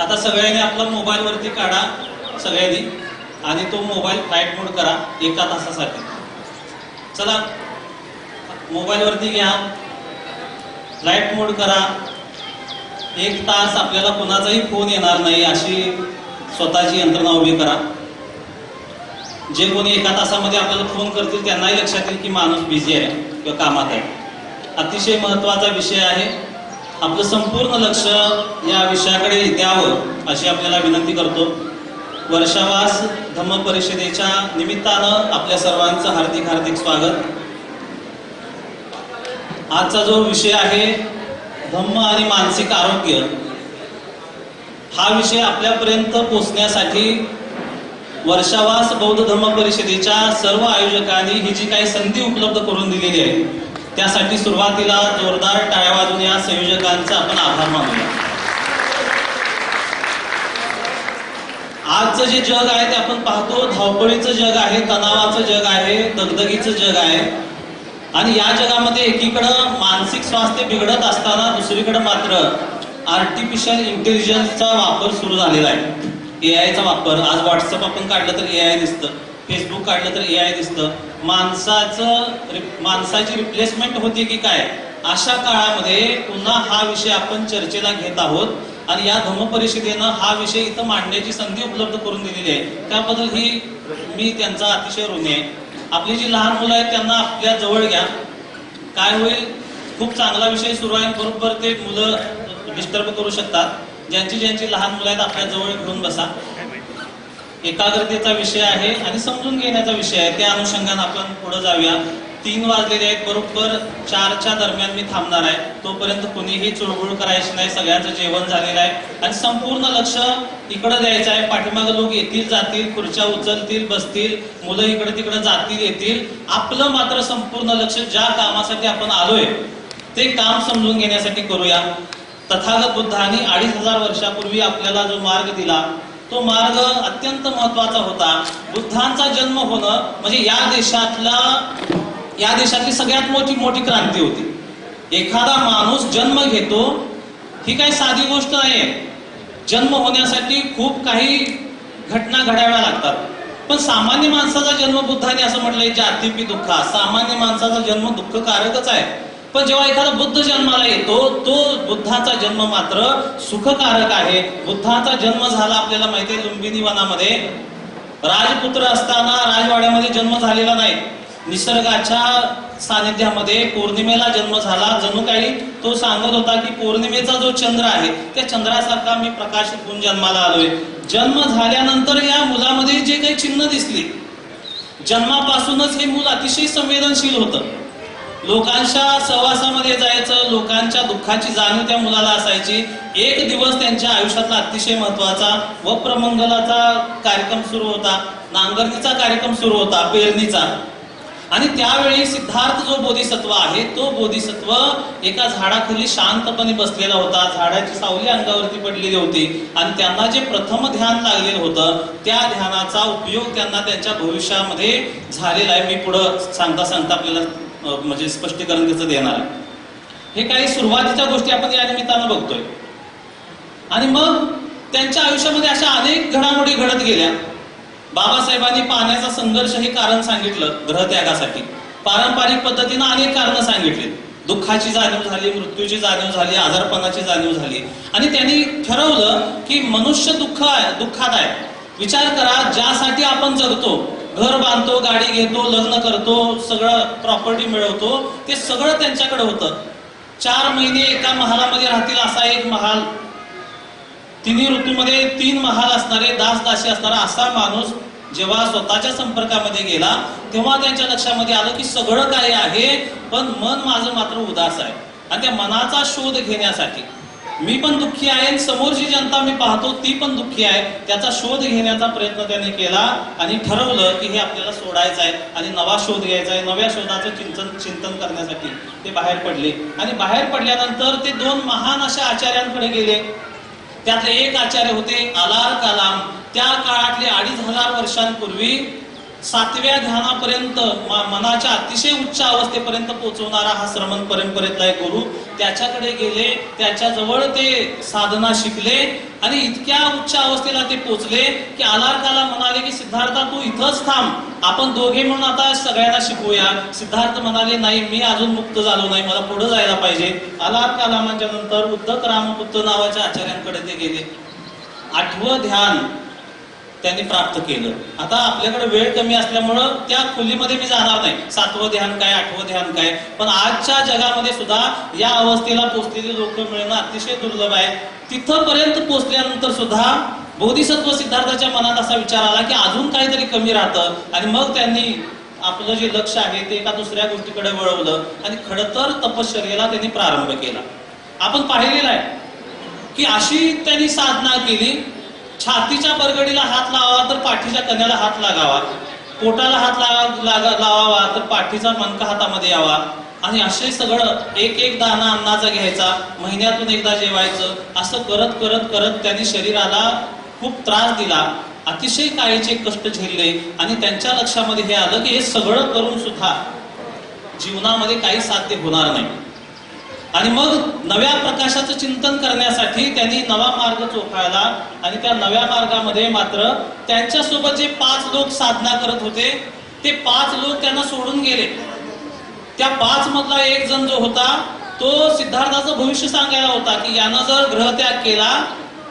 आता सगळ्यांनी आपला मोबाईल वरती काढा सगळ्यांनी आणि तो मोबाईल फ्लाईट मोड करा 1 तासासाठी. चला मोबाईल वरती घ्या, फ्लाईट मोड करा. 1 तास आपल्याला कोणाचाही फोन येणार नाही अशी स्वतःची यंत्रणा उभी करा. जे कोणी 1 तासामध्ये आपल्याला फोन करतील त्यांनाही लक्षात येईल की माणूस बिझी आहे किंवा कामात आहे. अतिशय महत्त्वाचा विषय आहे. आपलं संपूर्ण लक्ष या विषयाकडे द्यावं अशी आपल्याला विनंती करतो. वर्षावास धम्म परिषदेच्या निमित्तानं आपल्या सर्वांचं हार्दिक हार्दिक स्वागत. आजचा जो विषय आहे धम्म आणि मानसिक आरोग्य, हा विषय आपल्यापर्यंत पोहोचण्यासाठी वर्षावास बौद्ध धम्म परिषदेच्या सर्व आयोजकांनी ही जी काही संधी उपलब्ध करून दिलेली आहे त्यासाठी सुरुवातीला जोरदार टाळ्या वाजवून या संयोजकांचा आपण आभार मानूया. आजचं जे जग आहे ते आपण पाहतो, धावपळीचं जग आहे, तणावाचं जग आहे, दगदगीचं जग आहे. आणि या जगामध्ये एकीकडं मानसिक स्वास्थ्य बिघडत असताना दुसरीकडे मात्र आर्टिफिशियल इंटेलिजन्सचा वापर सुरू झालेला आहे. एआयचा वापर. आज व्हॉट्सअप आपण काढलं तर एआय दिसतं, फेसबुक काढलं तर एआय दिसतं. माणसाची रिप्लेसमेंट होते की काय, अशा काळामध्ये पुन्हा हा विषय आपण चर्चेला घेत आहोत. आणि या धम्म परिषदेनं हा विषय इथं मांडण्याची संधी उपलब्ध करून दिलेली आहे. त्याबद्दल मी त्यांचा अतिशय ऋणी आहे. आपली जी लहान मुलं आहेत त्यांना आपल्या जवळ घ्या. काय होईल, खूप चांगला विषय सुरू आहे, बरोबर ते मुलं डिस्टर्ब करू शकतात. ज्यांची लहान मुलं आहेत आपल्या जवळ घेऊन बसा. एकाग्रतेचा विषय आहे आणि समजून घेण्याचा विषय आहे. त्या अनुषंगाने आपण पुढे जाऊया. 3 वाजलेले आहेत, बरोबर 4च्या दरम्यान मी थांबणार आहे. तोपर्यंत कुणीही चुळबुळ करायची नाही. सगळ्यांचं जेवण झालेलं आहे आणि संपूर्ण लक्ष इकडे द्यायचं आहे. पाठीमागे लोक येतील जातील, खुर्च्या उचलतील बसतील, मुलं इकडे तिकडे जातील येतील. आपलं मात्र संपूर्ण लक्ष ज्या कामासाठी आपण आलोय ते काम समजून घेण्यासाठी करूया. तथागत बुद्धांनी 2500 वर्षापूर्वी आपल्याला जो मार्ग दिला तो मार्ग अत्यंत महत्वाचा होता. बुद्धांचा जन्म होणं म्हणजे या देशातली सगळ्यात मोठी क्रांती होती. एखादा माणूस जन्म घेतो ही काही साधी गोष्ट नाहीये. जन्म होण्यासाठी खूप काही घटना घडाव्या लागतात. पण सामान्य माणसाचा जन्म, बुद्धांनी असं म्हटलंय, जातीपी दुःखा, सामान्य माणसाचा जन्म दुःखकारकच आहे. पण जेव्हा एखादा बुद्ध जन्माला येतो तो बुद्धाचा जन्म मात्र सुखकारक आहे. बुद्धाचा जन्म झाला आपल्याला माहिती आहे लुंबिनी वनामध्ये. राजपुत्र असताना राजवाड्यामध्ये जन्म झालेला नाही. निसर्गाच्या सानिध्यामध्ये पौर्णिमेला जन्म झाला. जणू काही तो सांगत होता की पौर्णिमेचा जो चंद्र आहे त्या चंद्रासारखा मी प्रकाशित होऊन जन्माला आलोय. जन्म झाल्यानंतर या मुलामध्ये जे काही चिन्ह दिसली, जन्मापासूनच हे मूल अतिशय संवेदनशील होतं. लोकांच्या सहवासामध्ये जायचं, लोकांच्या दुःखाची जाणीव त्या मुलाला असायची. एक दिवस त्यांच्या आयुष्यातला अतिशय महत्वाचा वप्रमंगलाचा कार्यक्रम सुरू होता, नांगरणीचा कार्यक्रम सुरू होता, पेरणीचा. आणि त्यावेळी सिद्धार्थ जो बोधिसत्व आहे तो बोधिसत्व एका झाडाखाली शांतपणे बसलेला होता. झाडाची सावली अंगावरती पडलेली होती आणि त्यांना जे प्रथम ध्यान लागलेलं होतं त्या ध्यानाचा उपयोग त्यांना त्यांच्या भविष्यामध्ये झालेला आहे. मी पुढं सांगता आपल्याला म्हणजे स्पष्टीकरण त्याचं देणार आहे. हे काही सुरुवातीच्या गोष्टी आपण या निमित्तानं बघतोय. आणि मग त्यांच्या आयुष्यामध्ये अशा अनेक घडामोडी घडत गेल्या. बाबासाहेबांनी पाण्याचा संघर्ष हे कारण सांगितलं ग्रहत्यागासाठी. पारंपरिक पद्धतीनं अनेक कारणं सांगितली. दुःखाची जाणीव झाली, मृत्यूची जाणीव झाली, आजारपणाची जाणीव झाली. आणि त्यांनी ठरवलं की मनुष्य दुःखात आहे. विचार करा, ज्यासाठी आपण जगतो, घर बांधतो, गाडी घेतो, लग्न करतो, सगळं प्रॉपर्टी मिळवतो, ते सगळं त्यांच्याकडे होतं. 4 महिने एका महालामध्ये राहतील असा एक महाल, 3 ऋतूमध्ये 3 महाल असणारे, दासदासी असणारा असा माणूस जेव्हा स्वतःच्या संपर्कामध्ये गेला तेव्हा त्यांच्या लक्षामध्ये आलं की सगळं काही आहे पण मन माझं मात्र उदास आहे. आणि त्या मनाचा शोध घेण्यासाठी मी पण दुःखी आहे आणि समोरची जनता मी पाहतो ती पण दुःखी आहे, त्याचा शोध घेण्याचा प्रयत्न त्याने केला आणि ठरवलं की हे आपल्याला सोडायचं आहे आणि नवा शोध घ्यायचा आहे. नव्या शोधाचं चिंतन करण्यासाठी ते बाहेर पडले. आणि बाहेर पडल्यानंतर ते 2 महान अशा आचार्यांकडे गेले. त्यातले एक आचार्य होते अलार कलाम. त्या काळातले 2500 वर्षांपूर्वी 7व्या ध्यानापर्यंत मनाच्या अतिशय उच्च अवस्थेपर्यंत पोहोचवणारा हा श्रमण परंपरेतला एक गुरु, त्याच्याकडे गेले, त्याच्याजवळ ते साधना शिकले आणि इतक्या उच्च अवस्थेला ते पोहोचले की आलारकाला म्हणाले की सिद्धार्था तू इथंच थांब, आपण दोघे म्हणून आता सगळ्यांना शिकवूया. सिद्धार्थ म्हणाले नाही, मी अजून मुक्त झालो नाही, मला पुढे जायला पाहिजे. आलारकालामांच्या नंतर उद्धक रामपुत्र नावाच्या आचार्यांकडे ते गेले. 8वं ध्यान त्यांनी प्राप्त केलं. आता आपल्याकडे वेळ कमी असल्यामुळं त्या खोलीमध्ये मी जाणार नाही, 7वं ध्यान काय 8वं ध्यान काय, पण आजच्या जगामध्ये सुद्धा या अवस्थेला पोहोचलेली लोक मिळणं अतिशय दुर्लभ आहे. तिथपर्यंत पोहोचल्यानंतर सुद्धा बोधिसत्व सिद्धार्थाच्या मनात असा विचार आला की अजून काहीतरी कमी राहतं आणि मग त्यांनी आपलं जे लक्ष आहे ते एका दुसऱ्या गोष्टीकडे वळवलं आणि खडतर तपश्चर्येला त्यांनी प्रारंभ केला. आपण पाहिलेलं आहे की अशी त्यांनी साधना केली, छातीच्या बरगडीला हात लावावा तर पाठीच्या कण्याला हात लागावा, पोटाला हात लावावा तर पाठीचा मणका हातामध्ये यावा आणि असे सगळं एक एक दाणा अन्नाचा घ्यायचा, महिन्यातून एकदा जेवायचं, असं करत करत करत त्यांनी शरीराला खूप त्रास दिला, अतिशय काळीचे कष्ट झेलले आणि त्यांच्या लक्षामध्ये हे आलं की हे सगळं करून सुद्धा जीवनामध्ये काही साध्य होणार नाही. आणि मग नव्या प्रकाशाचं चिंतन करण्यासाठी त्यांनी नवा मार्ग चोखाळला आणि त्या नव्या मार्गामध्ये मात्र त्यांच्यासोबत जे 5 लोक साधना करत होते ते 5 लोक त्यांना सोडून गेले. त्या 5 मधला एक जण जो होता तो सिद्धार्थाचं भविष्य सांगायला होता की यानं जर ग्रहत्याग केला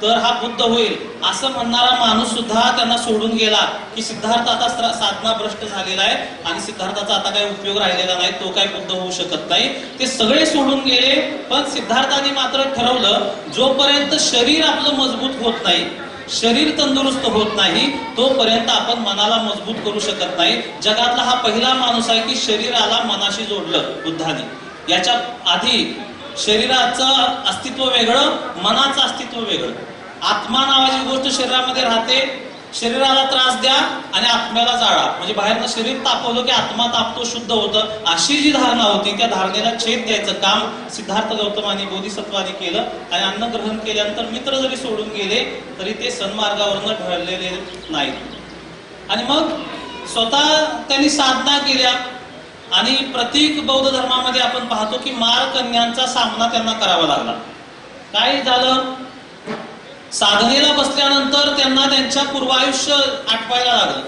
तर हा बुद्ध होईल, असं म्हणणारा माणूस सुद्धा त्यांना सोडून गेला की सिद्धार्थ आता साधना भ्रष्ट झालेला आहे आणि सिद्धार्थाचा आता काही उपयोग राहिलेला नाही, तो काही बुद्ध होऊ शकत नाही. ते सगळे सोडून गेले, पण सिद्धार्थाने मात्र ठरवलं जोपर्यंत शरीर आपलं मजबूत होत नाही, शरीर तंदुरुस्त होत नाही, तोपर्यंत आपण मनाला मजबूत करू शकत नाही. जगातला हा पहिला माणूस आहे की शरीराला मनाशी जोडलं बुद्धाने. याच्या आधी शरीराचं अस्तित्व वेगळं, मनाचं अस्तित्व वेगळं. आत्मा नावाची गोष्ट शरीरामध्ये राहते, शरीराला त्रास द्या आणि आत्म्याला जाळा, म्हणजे बाहेरनं शरीर तापवलं की आत्मा तापतो, शुद्ध होतं, अशी जी धारणा होती त्या धारणेला छेद द्यायचं काम सिद्धार्थ गौतमाने बोधिसत्वाने केलं. आणि अन्न ग्रहण केल्यानंतर मित्र जरी सोडून गेले तरी ते सन्मार्गावरनं ढळलेले नाहीत. आणि मग स्वतः त्यांनी साधना केल्या आणि प्रत्येक बौद्ध धर्मामध्ये आपण पाहतो की मारकन्यांचा सामना त्यांना करावा लागला. काय झालं, साधनेला बसल्यानंतर त्यांना त्यांच्या पूर्वायुष्य आठवायला लागलं.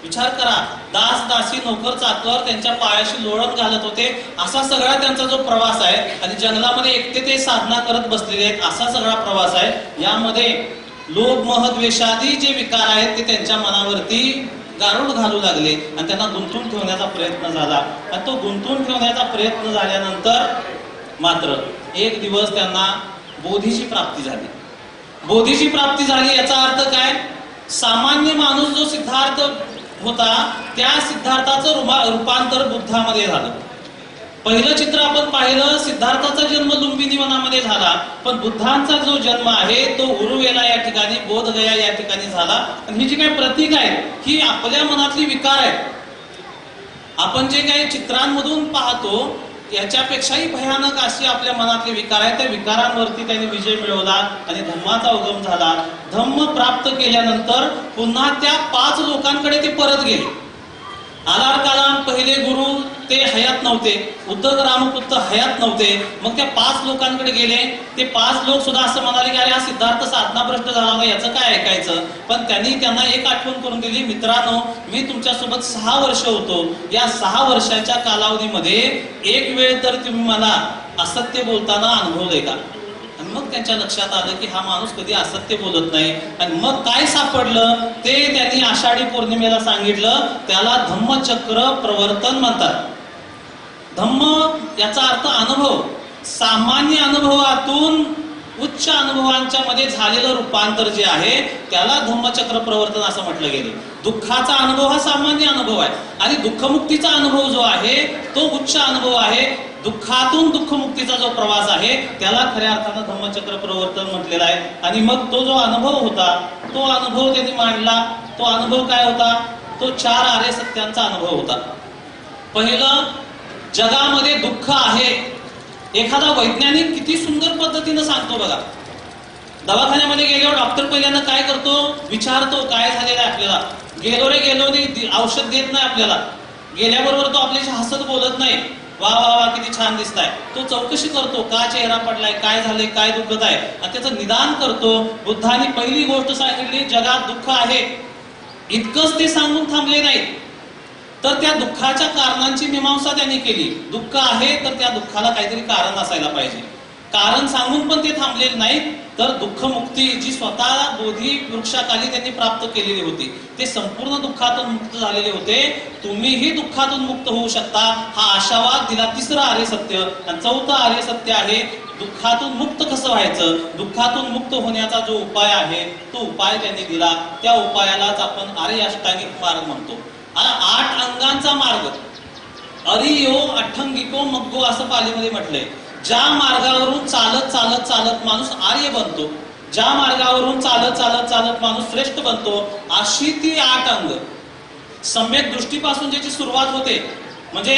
विचार करा, दास दासी नोकर चाकर त्यांच्या पायाशी लोळण घालत होते, असा सगळा त्यांचा जो प्रवास आहे आणि जंगलामध्ये एकटे ते साधना करत बसलेले आहेत, असा सगळा प्रवास आहे. यामध्ये लोभ मोह द्वेषादी जे विकार आहेत ते त्यांच्या मनावरती गारुड घालू लागले आणि त्यांना गुंतवून ठेवण्याचा प्रयत्न झाला. आणि तो गुंतवून ठेवण्याचा प्रयत्न झाल्यानंतर मात्र एक दिवस त्यांना बोधीची प्राप्ती झाली. बोधीची प्राप्ती झाली याचा अर्थ काय, सामान्य माणूस जो सिद्धार्थ होता त्या सिद्धार्थाचं रूपांतर बुद्धामध्ये झालं. पहिलं चित्र आपण पाहिलं, सिद्धार्थाचा जन्म लुंबिनी वनामध्ये झाला, पण बुद्धांचा जो जन्म आहे तो उरुवेला या ठिकाणी, बोधगया या ठिकाणी झाला. आणि ही जी काही प्रतीक आहेत ही आपल्या मनातली विकार आहेत. आपण जे काही चित्रांमधून पाहतो याच्यापेक्षाही भयानक अशी आपल्या मनातले विकार आहेत. त्या विकारांवरती त्यांनी विजय मिळवला आणि धम्माचा उगम झाला. धम्म प्राप्त केल्यानंतर पुन्हा त्या 5 लोकांकडे ते परत गेले. आलारकाला पहिले गुरु ते हयात नव्हते, उद्धक रामपुत्र हयात नव्हते, मग त्या 5 लोकांकडे गेले. ते 5 लोक सुद्धा असं म्हणाले की अरे हा सिद्धार्थ साधनाभ्रष्ट झाला नाही, याचं काय ऐकायचं. पण त्यांनी त्यांना एक आठवण करून दिली, मित्रांनो मी तुमच्यासोबत 6 वर्ष होतो, या 6 वर्षाच्या कालावधीमध्ये एक वेळ तर तुम्ही मला असत्य बोलताना अनुभवलंय का. आणि मग त्यांच्या लक्षात आलं की हा माणूस कधी असत्य बोलत नाही. आणि मग काय सापडलं ते त्यांनी आषाढी पौर्णिमेला सांगितलं, त्याला धम्मचक्र प्रवर्तन म्हणतात. धम्म याचा अर्थ अनुभव, सामान्य अनुभवातून उच्च अनुभवांच्या मध्ये झालेलं रूपांतर जे आहे त्याला धम्मचक्र प्रवर्तन असं म्हटलं गेलं. दुःखाचा अनुभव हा सामान्य अनुभव आहे आणि दुःखमुक्तीचा अनुभव जो आहे तो उच्च अनुभव आहे. दुःखातून दुःखमुक्तीचा जो प्रवास आहे त्याला खऱ्या अर्थानं धम्मचक्र प्रवर्तन म्हटलेला आहे. आणि मग तो जो अनुभव होता तो अनुभव त्यांनी मांडला. तो अनुभव काय होता, तो 4 आर्य सत्यांचा अनुभव होता. पहिलं, जगामध्ये दुःख आहे. एखादा वैज्ञानिक किती सुंदर पद्धतीनं सांगतो बघा. दवाखान्यामध्ये गेल्यावर डॉक्टर पहिल्यांदा काय करतो, विचारतो काय झालेलं आहे आपल्याला. गेलो रे गेलो नाही औषध देत नाही आपल्याला. गेल्याबरोबर तो आपल्याशी हसत बोलत नाही, वा वा वा किती छान दिसताय. तो चौकशी करतो, का चेहरा पडलाय, काय झालंय, काय दुखत आहे, आणि त्याचं निदान करतो. बुद्धाने पहिली गोष्ट सांगितली, जगात दुःख आहे. इतकंच ते सांगून थांबले नाहीत, तर त्या दुःखाच्या कारणांची मीमांसा त्यांनी केली. दुःख आहे तर त्या दुःखाला काहीतरी कारण असायला पाहिजे. कारण सांगून पण ते थांबलेले नाहीत, तर दुःखमुक्ती जी स्वतः बोधी वृक्षाखाली त्यांनी प्राप्त केलेली होती, ते संपूर्ण दुःखातून मुक्त झालेले होते. तुम्हीही दुःखातून मुक्त होऊ शकता, हा आशावाद दिला. तिसरं आर्य सत्य. आणि चौथं आर्य सत्य आहे, दुःखातून मुक्त कसं व्हायचं. दुःखातून मुक्त होण्याचा जो उपाय आहे, तो उपाय त्यांनी दिला. त्या उपायालाच आपण आर्य अष्टांगिक मार्ग म्हणतो. 8 अंगांचा मार्ग, अरियो अठ्ठंगिको मग्गो असं पालीमध्ये म्हटलंय. ज्या मार्गावरून चालत चालत चालत माणूस आर्य बनतो, ज्या मार्गावरून चालत चालत चालत माणूस श्रेष्ठ बनतो, अशी ती 8 अंग. सम्यक दृष्टीपासून ज्याची सुरुवात होते, म्हणजे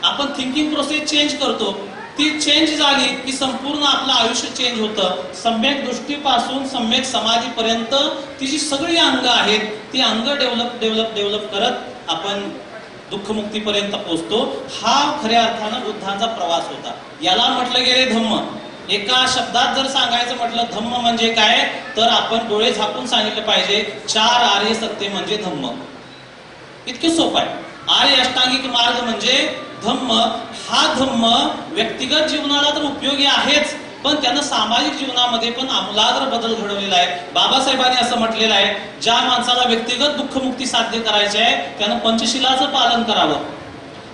आपण थिंकिंग प्रोसेस चेंज करतो, ती चेंज झाली की संपूर्ण आपलं आयुष्य चेंज होतं. सम्यक दृष्टीपासून सम्यक समाधीपर्यंत ती जी सगळी अंग आहेत, ती अंग डेव्हलप डेव्हलप डेव्हलप करत आपण दुःखमुक्तीपर्यंत पोहोचतो. हा खऱ्या अर्थानं बुद्धांचा प्रवास होता. याला म्हटलं गेले धम्म. एका शब्दात जर सांगायचं म्हटलं धम्म म्हणजे काय, तर आपण डोळे झाकून सांगितलं पाहिजे, 4 आर्य सत्य म्हणजे धम्म. इतके सोपं आहे. आर्य अष्टांगिक मार्ग म्हणजे धम्म. हा धम्म व्यक्तिगत जीवनाला तर उपयोगी आहेच, पण त्यानं सामाजिक जीवनामध्ये पण आमूलाग्र बदल घडवलेला आहे. बाबासाहेबांनी असं म्हटलेलं आहे, ज्या माणसाला व्यक्तिगत दुःखमुक्ती साध्य करायची आहे त्यानं पंचशिलाचं पालन करावं.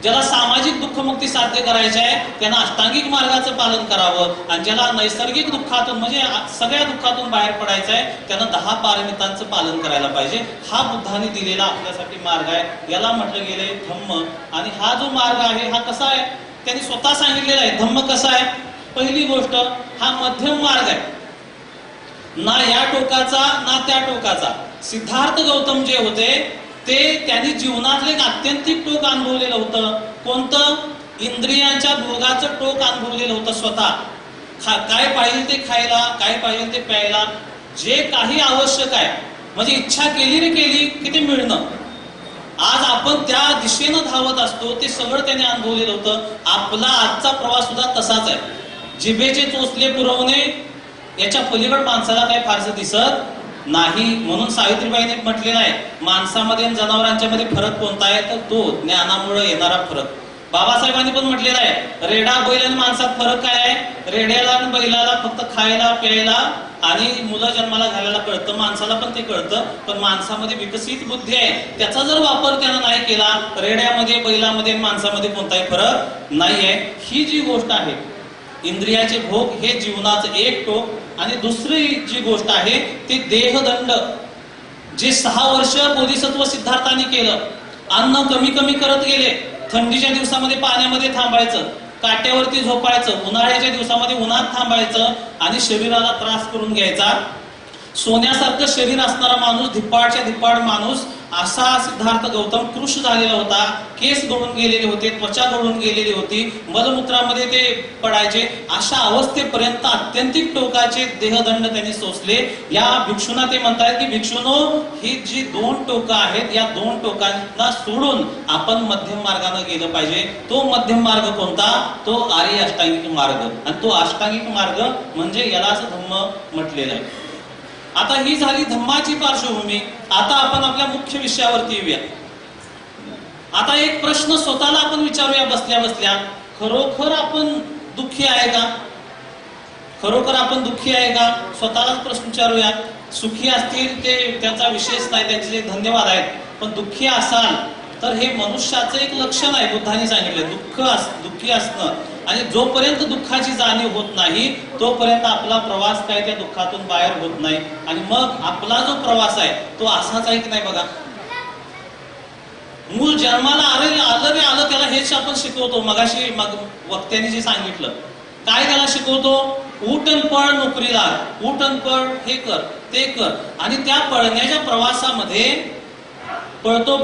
ज्याला सामाजिक दुःखमुक्ती साध्य करायची आहे त्यानं अष्टांगिक मार्गाचं पालन करावं. आणि ज्याला नैसर्गिक दुःखातून म्हणजे सगळ्या दुःखातून बाहेर पडायचं आहे त्यानं 10 पारमितांचं पालन करायला पाहिजे. हा बुद्धाने दिलेला आपल्यासाठी मार्ग आहे. याला म्हटलं गेले धम्म. आणि हा जो मार्ग आहे हा कसा आहे, त्यांनी स्वतः सांगितलेला आहे. धम्म कसा आहे, पहिली गोष्ट हा मध्यम मार्ग आहे, ना या टोकाचा ना त्या टोकाचा. सिद्धार्थ गौतम जे होते ते त्यांनी जीवनातलं एक आत्यंतिक टोक अनुभवलेलं होतं. कोणतं, इंद्रियांच्या भोगाचं टोक अनुभवलेलं होतं स्वतः. काय पाहिजे ते खायला, काय पाहिजे ते प्यायला, जे काही आवश्यक आहे, म्हणजे इच्छा केली रे केली की ते मिळणं. आज आपण त्या दिशेनं धावत असतो, ते सगळं त्याने अनुभवलेलं होतं. आपला आजचा प्रवास सुद्धा तसाच आहे. जिभेचे चोचले पुरवणे याच्या पलीकडे माणसाला काही फारसं दिसत नाही. म्हणून सावित्रीबाईंनी म्हटलेलं आहे, माणसामध्ये आणि जनावरांच्या मध्ये फरक कोणता आहे, तर तो ज्ञानामुळे येणारा फरक. बाबासाहेबांनी पण म्हटलेलं आहे, रेडा बैल आणि माणसात फरक काय आहे, रेड्याला आणि बैलाला फक्त खायला प्यायला आणि मुलं जन्माला घालायला कळतं, माणसाला पण ते कळतं. पण माणसामध्ये विकसित बुद्धी आहे, त्याचा जर वापर त्यानं नाही केला, रेड्यामध्ये बैलामध्ये माणसामध्ये कोणताही फरक नाहीये. ही जी गोष्ट आहे, इंद्रियाचे भोग हे जीवनाचं एक टोक. आणि दुसरी जी गोष्ट आहे ते देहदंड, जे 6 वर्ष बोधिसत्व सिद्धार्थाने केलं. अन्न कमी कमी करत गेले. थंडीच्या दिवसामध्ये पाण्यामध्ये थांबायचं, काट्यावरती झोपायचं, उन्हाळ्याच्या दिवसामध्ये उन्हात थांबायचं आणि शरीराला त्रास करून घ्यायचा. सोन्यासारखं शरीर असणारा माणूस, धिप्पाडच्या धिप्पाड माणूस, असा सिद्धार्थ गौतम कृश झालेला होता. केस गळून गेलेले होते, त्वचा गळून गेलेली होती, मलमूत्रामध्ये ते पडायचे. अशा अवस्थेपर्यंत अत्यंतिक टोकाचे देहदंड त्यांनी सोसले. या भिक्षूंना ते म्हणतात की भिक्षुनो, ही जी 2 टोकं आहेत, या 2 टोकांना सोडून आपण मध्यम मार्गाने गेलं पाहिजे. तो मध्यम मार्ग कोणता, तो आर्य अष्टांगिक मार्ग. आणि तो अष्टांगिक मार्ग म्हणजे याला असं धम्म म्हटलेलं आहे. आता ही झाली धम्माची पार्श्वभूमी. आता आपण आपल्या मुख्य विषयावरती येऊया. आता एक प्रश्न स्वतःला आपण विचारूया बसल्या बसल्या, खरोखर आपण दुःखी आहे का? खरोखर आपण दुःखी आहे का? स्वतःलाच प्रश्न विचारूया. सुखी असतील ते त्यांचा विशेष नाही, त्यांचे धन्यवाद आहेत. पण दुःखी असाल तर हे मनुष्याचं एक लक्षण आहे. बुद्धाने सांगितलं दुःखी असणं. आणि जोपर्यंत दुःखाची जाणीव होत नाही तोपर्यंत आपला प्रवास काय त्या दुःखातून बाहेर होत नाही. आणि मग आपला जो प्रवास आहे तो असाच आहे की नाही बघा. मूल जन्माला आलं त्याला हेच आपण शिकवतो. मगाशी वक्त्याने जे सांगितलं, काय त्याला शिकवतो, उठ अन पळ नोकरीला, उठ अन पळ, हे कर ते कर. आणि त्या पळण्याच्या प्रवासामध्ये पळतो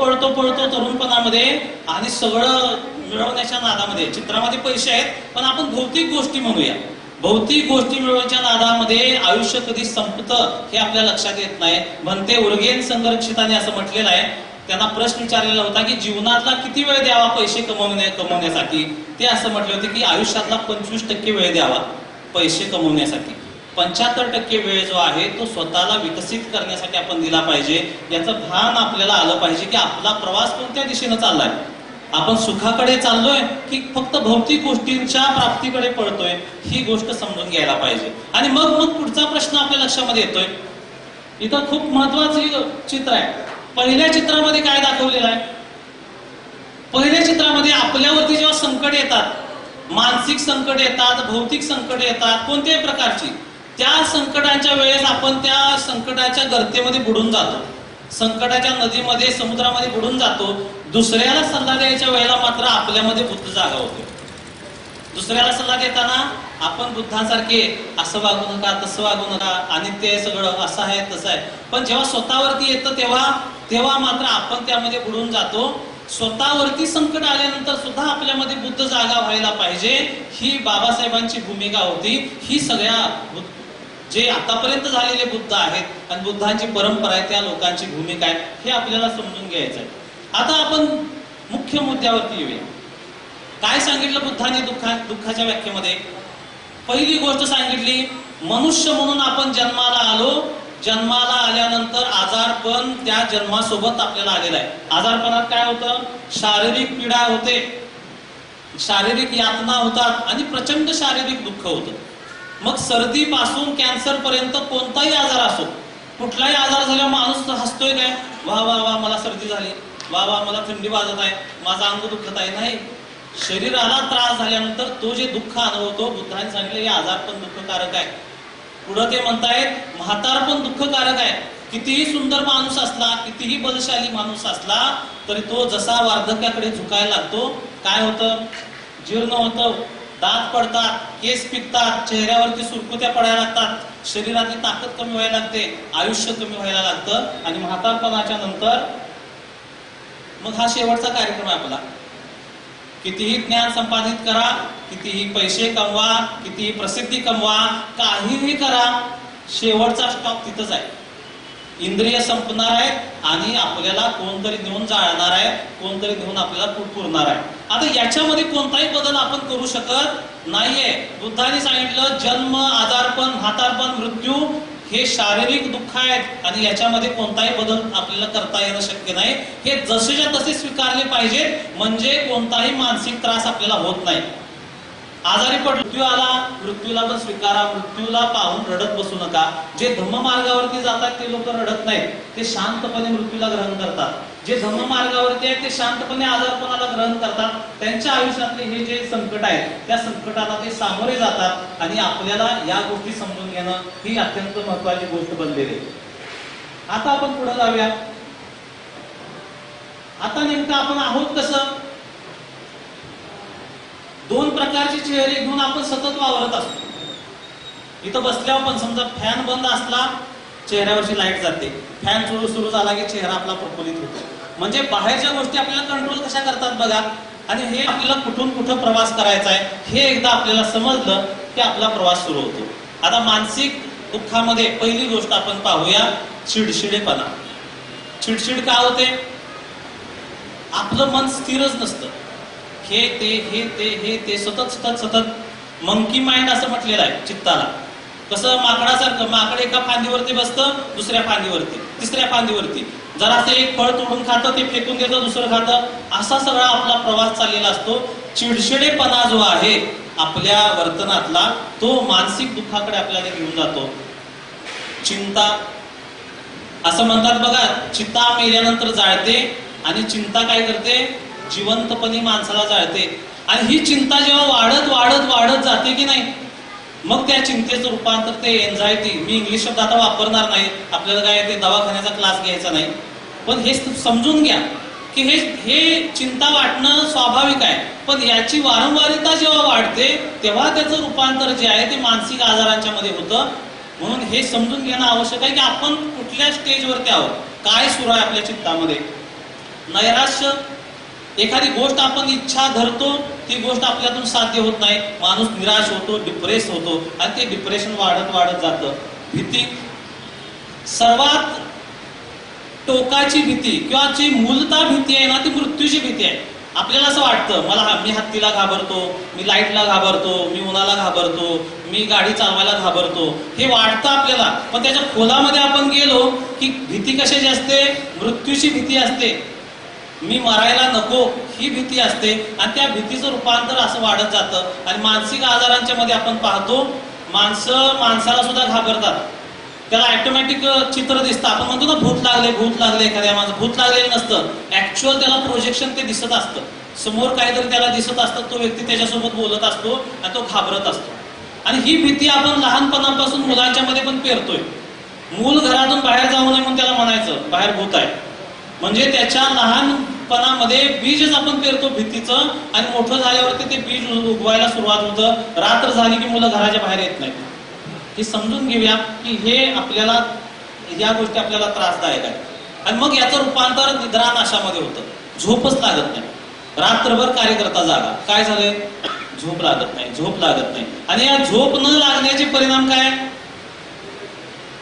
तरुणपणामध्ये आणि सगळं मिळवण्याच्या नादामध्ये, चित्रामध्ये पैसे आहेत पण आपण भौतिक गोष्टी म्हणूया, भौतिक गोष्टी मिळवण्याच्या नादामध्ये आयुष्य कधी संपतं हे आपल्या लक्षात येत नाही. म्हणते उर्गेन संरक्षिताने असं म्हटलेलं आहे. त्यांना प्रश्न विचारलेला होता की जीवनातला किती वेळ द्यावा पैसे कमवण्यासाठी. ते असं म्हटले होते की आयुष्यातला 25% वेळ द्यावा पैसे कमवण्यासाठी. 75% वेळ जो आहे तो स्वतःला विकसित करण्यासाठी आपण दिला पाहिजे. याचं भान आपल्याला आलं पाहिजे की आपला प्रवास कोणत्या दिशेनं चाललाय. आपण सुखाकडे चाललोय की फक्त भौतिक गोष्टींच्या प्राप्तीकडे पळतोय, ही गोष्ट समजून घ्यायला पाहिजे. आणि मग पुढचा प्रश्न आपल्या लक्षामध्ये येतोय. इथं खूप महत्वाचं चित्र आहे. पहिल्या चित्रामध्ये काय दाखवलेलं आहे? पहिल्या चित्रामध्ये आपल्यावरती जेव्हा संकट येतात, मानसिक संकट येतात, भौतिक संकट येतात, कोणत्याही प्रकारची, त्या संकटाच्या वेळेस आपण त्या संकटाच्या गर्तेमध्ये बुडून जातो, संकटाच्या नदीमध्ये समुद्रामध्ये बुडून जातो. दुसऱ्याला सल्ला द्यायच्या वेळेला मात्र आपल्यामध्ये बुद्ध जागा होतो. दुसऱ्याला सल्ला देताना आपण बुद्धांसारखे असं वागू नका, तसं वागू नका, आणि ते सगळं असं आहे तसं आहे. पण जेव्हा स्वतःवरती येतं तेव्हा मात्र आपण त्यामध्ये बुडून जातो. स्वतःवरती संकट आल्यानंतर सुद्धा आपल्यामध्ये बुद्ध जागा व्हायला पाहिजे, ही बाबासाहेबांची भूमिका होती. ही सगळ्या जे आतापर्यंत झालेले बुद्ध आहेत आणि बुद्धांची परंपरा आहे त्या लोकांची भूमिका आहे, हे आपल्याला समजून घ्यायचं आहे. आता आपण मुख्य मुद्द्यावरती येऊया. काय सांगितलं बुद्धांनी दुःखाच्या व्याख्येमध्ये? पहिली गोष्ट सांगितली, मनुष्य म्हणून आपण जन्माला आलो. जन्माला आल्यानंतर आजारपण त्या जन्मासोबत आपल्याला आलेला आहे. आजारपणात काय होतं? शारीरिक पीडा होते, शारीरिक यातना होतात आणि प्रचंड शारीरिक दुःख होतं. मग सर्दीपासून कॅन्सर पर्यंत कोणताही आजार असो, कुठलाही आजार झाल्यावर माणूस हसतोय काय? वा वा वा मला सर्दी झाली, वा वा मला थंडी वाजत आहे, माझा अंग दुखत आहे. नाही, शरीराला त्रास झाल्यानंतर तो जे दुःख अनुभवतो, बुद्धांनी सांगितलं हे आजार पण दुःखकारक आहे. पुढं ते म्हणतायत म्हातारपण दुःखकारक आहे. कितीही सुंदर माणूस असला, कितीही बलशाली माणूस असला तरी तो जसा वार्धक्याकडे झुकायला लागतो, काय होतं? जीर्ण होतं, दात पडतात, केस पिकतात, चेहऱ्यावरती सुरकुत्या पडायला लागतात, शरीरातली ताकद कमी व्हायला लागते, आयुष्य कमी व्हायला लागतं. आणि म्हातारपणाच्या नंतर मग हा शेवटचा कार्यक्रम आहे आपला. कितीही ज्ञान संपादित करा, कितीही पैसे कमवा, कितीही प्रसिद्धी कमवा, काहीही करा, शेवटचा स्टॉप तिथंच आहे. इंद्रिय संपणार आहे आणि आपल्याला कोणतरी नेऊन जाळणार आहे, कोणतरी नेऊन आपल्याला पुरणार आहे. आता याच्यामध्ये कोणताही बदल आपण करू शकत नाहीये. बुद्धांनी सांगितलं जन्म, आजारपण, म्हातारपण, मृत्यू हे शारीरिक दुःख आहेत आणि याच्यामध्ये कोणताही बदल आपल्याला करता येणं शक्य नाही. हे जसेच्या तसे स्वीकारले पाहिजे, म्हणजे कोणताही मानसिक त्रास आपल्याला होत नाही. आजारी पड, मृत्यू आला, मृत्यूला पण स्वीकारा. मृत्यूला पाहून रडत बसू नका. जे धम्म मार्गावरती जातात ते लोक रडत नाहीत, ते शांतपणे मृत्यूला ग्रहण करतात. जे धम्म मार्गावरती आहेत ते शांतपणे आजारपणाला ग्रहण करतात. त्यांच्या आयुष्यातले हे जे संकट आहेत त्या संकटाला ते सामोरे जातात आणि आपल्याला या गोष्टी समजून घेणं ही अत्यंत महत्वाची गोष्ट बनलेली आहे. आता आपण पुढे जाऊया. आता नेमकं आपण आहोत कसं? दोन प्रकारचे चेहरे घेऊन आपण सतत वावरत असतो. इथं बसल्यावर पण समजा फॅन बंद असला चेहऱ्यावरची लाईट जाते, फॅन सुरू झाला की चेहरा आपला प्रफुल्लित होतो. म्हणजे बाहेरच्या गोष्टी आपल्याला कंट्रोल कशा करतात बघा. आणि हे आपल्याला कुठून कुठं प्रवास करायचा आहे हे एकदा आपल्याला समजलं की आपला प्रवास सुरू होतो. आता मानसिक दुःखामध्ये पहिली गोष्ट आपण पाहूया, चिडचिडेपणा. चिडचिड का होते? आपलं मन स्थिरच नसतं. हे ते सतत मंकी माइंड असं म्हटलेलं आहे चित्ताला. कसं माकडासारखं, माकड एका फांदीवरती बसतं, दुसऱ्या फांदीवरती, तिसऱ्या फांदीवरती, जरा ते एक फळ तोडून खातं, ते फेकून देतं, दुसरं खातं, असा सगळा आपला प्रवास चाललेला असतो. चिडचिडेपणा जो आहे आपल्या वर्तनातला तो मानसिक दुःखाकडे आपल्याला घेऊन जातो. चिंता, असं म्हणतात बघा, चिता मेल्यानंतर जाळते आणि चिंता काय करते? जिवंतपणे माणसाला जाळते. आणि ही चिंता जेव्हा वाढत जाते की नाही, मग त्या चिंतेचं रूपांतर ते एन्झायटी, मी इंग्लिश शब्द आता वापरणार नाही, आपल्याला काय ते दवाखान्याचा क्लास घ्यायचा नाही, पण हे समजून घ्या की हे चिंता वाटणं स्वाभाविक आहे. पण याची वारंवारिता जेव्हा वाढते तेव्हा त्याचं रूपांतर जे आहे ते मानसिक आजारांच्या मध्ये होतं. म्हणून हे समजून घेणं आवश्यक आहे की आपण कुठल्या स्टेजवरती आहोत, काय सुरू आहे आपल्या चित्तामध्ये. नैराश्य, एखादी गोष्ट आपण इच्छा धरतो, ती गोष्ट आपल्यातून साध्य होत नाही, माणूस निराश होतो, डिप्रेस होतो आणि ते डिप्रेशन वाढत वाढत जातं. भीती सर्वात टोकाची भीती किंवा जी मूलता भीती आहे ना, ती मृत्यूची भीती आहे. आपल्याला असं वाटतं, मी हत्तीला घाबरतो, मी लाईटला घाबरतो, मी उन्हाला घाबरतो, मी गाडी चालवायला घाबरतो, हे वाटतं आपल्याला. पण त्याच्या खोलामध्ये आपण गेलो की भीती कशाची असते? मृत्यूची भीती असते. मी मरायला नको ही भीती असते आणि त्या भीतीचं रूपांतर असं वाढत जातं. आणि मानसिक आजारांच्या मध्ये आपण पाहतो, माणसं माणसाला सुद्धा घाबरतात. त्याला ऑटोमॅटिक चित्र दिसतं. आपण म्हणतो ना, भूत लागले, एखाद्या माणसं भूत लागलेलं नसतं, ऍक्च्युअल त्याला प्रोजेक्शन ते दिसत असतं. समोर काहीतरी त्याला दिसत असतं, तो व्यक्ती त्याच्यासोबत बोलत असतो आणि तो घाबरत असतो. आणि ही भीती आपण लहानपणापासून मुलांच्या मध्ये पण पेरतोय. मूल घरातून बाहेर जाऊ नये म्हणून त्याला म्हणायचं बाहेर भूत आहे, म्हणजे त्याच्या लहानपणामध्ये बीजच आपण पेरतो भीतीचं. आणि मोठं झाल्यावरती ते बीज उगवायला सुरुवात होतं. रात्र झाली की मुलं घराच्या बाहेर येत नाहीत. हे समजून घेऊया की हे आपल्याला, या गोष्टी आपल्याला त्रासदायक आहेत. आणि मग याचं रूपांतर निद्रा नाशामध्ये होतं. झोपच लागत नाही, रात्रभर कार्यकर्ता जागा, काय झालंय? झोप लागत नाही. आणि या झोप न लागण्याचे परिणाम काय?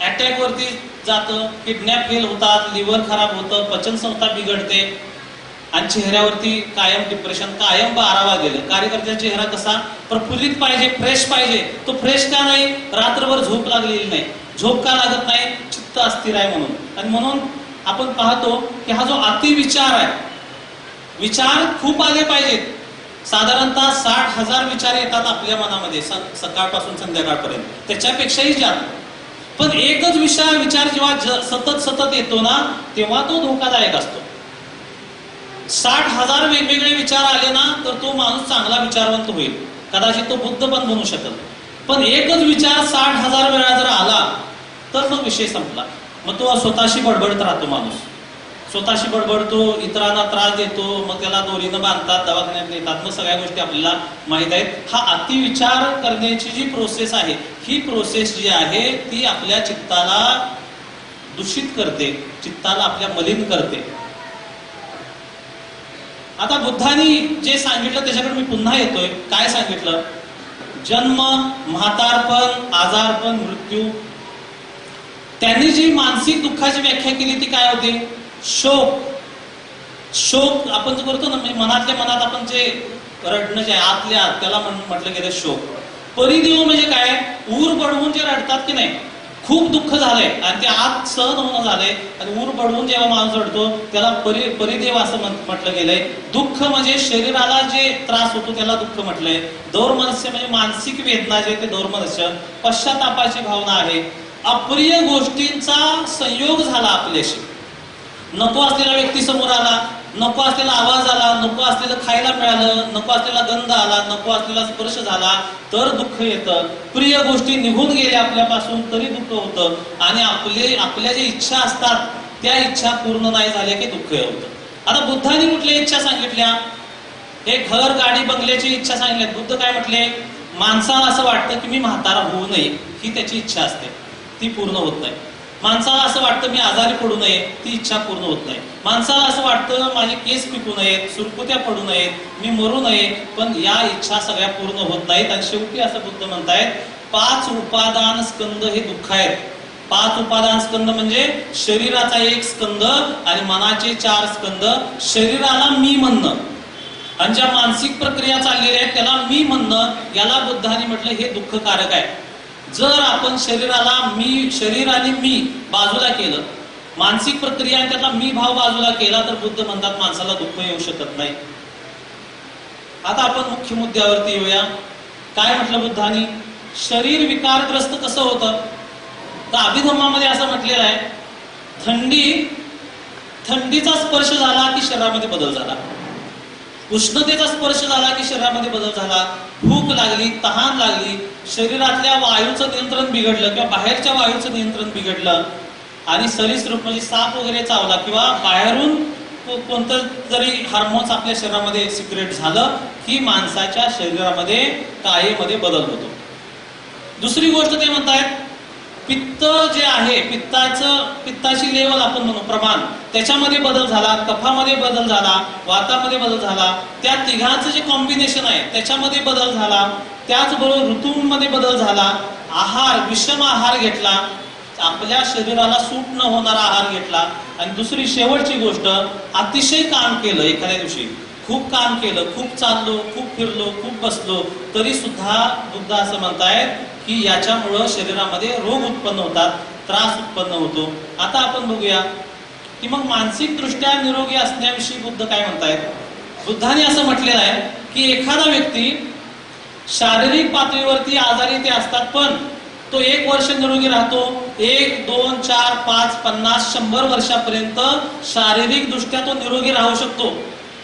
अटॅक वरती जातं, किडनॅप फेल होतात, लिव्हर खराब होतं, पचनसंस्था बिघडते आणि चेहऱ्यावरती कायम डिप्रेशन, कायम 12 वाजलेलं. कार्यकर्त्याचा चेहरा कसा? प्रफुल्लित पाहिजे, फ्रेश पाहिजे. तो फ्रेश का नाही? रात्रभर झोप लागलेली नाही. झोप का लागत नाही? चित्त अस्थिर आहे म्हणून. आणि म्हणून आपण पाहतो की हा जो अतिविचार आहे, विचार खूप आले पाहिजेत. साधारणतः 60,000 विचार येतात आपल्या मनामध्ये सकाळपासून संध्याकाळपर्यंत, त्याच्यापेक्षाही जास्त. पण एकच विचार जेव्हा सतत येतो ना, तेव्हा तो धोकादायक असतो. 60,000 वेगवेगळे विचार आले ना, तर तो माणूस चांगला विचारवंत होईल, कदाचित तो बुद्ध पण बनू शकल. पण एकच विचार 60,000 वेळा जर आला तर मग विषय संपला. मग तो स्वतःशी बडबडत राहतो. माणूस स्वतःशी बडबडतो, इतरांना त्रास देतो, मग त्याला दोरीनं बांधतात, दवाखान्यात नेतात. मग सगळ्या गोष्टी आपल्याला माहित आहेत. हा अतिविचार करण्याची जी प्रोसेस आहे, ही प्रोसेस जी आहे ती आपल्या चित्ताला दूषित करते, चित्ताला आपल्या मलिन करते. आता बुद्धांनी जे सांगितलं त्याच्याकडे मी पुन्हा येतोय. काय सांगितलं? जन्म, म्हातारपण, आजारपण, मृत्यू. त्यांनी जी मानसिक दुःखाची व्याख्या केली ती काय होती? शोक आपण जो करतो ना, म्हणजे मनातल्या मनात आपण जे रडणं जे आतल्या आत, त्याला म्हटलं गेलं शोक. परिदेव म्हणजे काय? ऊर बडवून जे रडतात की नाही, खूप दुःख झालंय आणि ते आत सहन होणं झालंय आणि ऊर बडवून जेव्हा माणूस रडतो त्याला परिदेव असं म्हटलं गेलंय. दुःख म्हणजे शरीराला जे त्रास होतो त्याला दुःख म्हटलंय. दौर्मनस्य म्हणजे मानसिक वेदना जे ते दौर्मनस्य. पश्चातापाची भावना आहे. अप्रिय गोष्टींचा संयोग झाला आपल्याशी, नको असलेला व्यक्ती समोर आला, नको असलेला आवाज आला, नको असलेलं खायला मिळालं, नको असलेला गंध आला, नको असलेला स्पर्श झाला तर दुःख येतं. प्रिय गोष्टी निघून गेल्या आपल्यापासून तरी दुःख होतं. आणि आपल्या ज्या इच्छा असतात त्या इच्छा पूर्ण नाही झाल्या की दुःख होतं. आता बुद्धांनी कुठल्या इच्छा सांगितल्या? हे घर, गाडी, बंगल्याची इच्छा सांगितल्या. बुद्ध काय म्हटले? माणसाला असं वाटतं की मी म्हातारा होऊ नये, ही त्याची इच्छा असते, ती पूर्ण होत नाही. माणसाला असं वाटतं मी आजारी पडू नये, ती इच्छा पूर्ण होत नाही. माणसाला असं वाटतं माझे केस पिकू नयेत, सुरकुत्या पडू नयेत, मी मरू नये, पण या इच्छा सगळ्या पूर्ण होत नाहीत. आणि शेवटी असं बुद्ध म्हणतायत, 5 उपादान स्कंद हे दुःख आहेत. 5 उपादान स्कंद म्हणजे शरीराचा 1 स्कंद आणि मनाचे 4 स्कंद. शरीराला मी म्हणणं आणि ज्या मानसिक प्रक्रिया चाललेल्या आहेत त्याला मी म्हणणं, याला बुद्धाने म्हटलं हे दुःखकारक आहे. जर आपण शरीर आणि मी बाजूला केलं, मानसिक प्रक्रिया त्यातला मी भाव बाजूला केला, तर बुद्ध म्हणतात माणसाला दुःख येऊ शकत नाही. आता आपण मुख्य मुद्द्यावरती येऊया. काय म्हटलं बुद्धांनी? शरीर विकारग्रस्त कसं होतं? तर अभिधम्मामध्ये असं म्हटलेलं आहे, थंडीचा स्पर्श झाला की शरीरामध्ये बदल झाला, उष्णतेचा स्पर्श झाला की शरीरामध्ये बदल झाला, भूक लागली, तहान लागली, शरीरातल्या वायूचं नियंत्रण बिघडलं किंवा बाहेरच्या वायूचं नियंत्रण बिघडलं आणि सरीसृप म्हणजे साप वगैरे चावला किंवा बाहेरून कोणतं जरी हार्मोन्स आपल्या शरीरामध्ये सिक्रेट झालं की माणसाच्या शरीरामध्ये कायेमध्ये बदल होतो. दुसरी गोष्ट ते म्हणतायत, पित्त जे आहे, पित्ताची लेवल आपण म्हणू प्रमाण, त्याच्यामध्ये बदल झाला, कफामध्ये बदल झाला, वातामध्ये बदल झाला, त्या तिघांचं जे कॉम्बिनेशन आहे त्याच्यामध्ये बदल झाला, त्याचबरोबर ऋतूमध्ये बदल झाला, आहार विषम आहार घेतला, आपल्या शरीराला सूट न होणारा आहार घेतला, आणि दुसरी शेवटची गोष्ट, अतिशय काम केलं एखाद्या दिवशी, खूप काम केलं, खूप चाललो, खूप फिरलो, खूप बसलो, तरी सुद्धा बुद्ध असं म्हणतायत की याच्यामुळं शरीरामध्ये रोग उत्पन्न होतात, त्रास उत्पन्न होतो. आता आपण बघूया की मग मानसिक दृष्ट्या निरोगी असण्याविषयी बुद्ध काय म्हणतायत. बुद्धाने असं म्हटलेलं आहे की एखादा व्यक्ती शारीरिक पातळीवरती आजारी ते असतात, पण तो 1 वर्ष निरोगी राहतो, 1, 2, 4, 5, 50, 100 वर्षापर्यंत शारीरिक दृष्ट्या तो निरोगी राहू शकतो.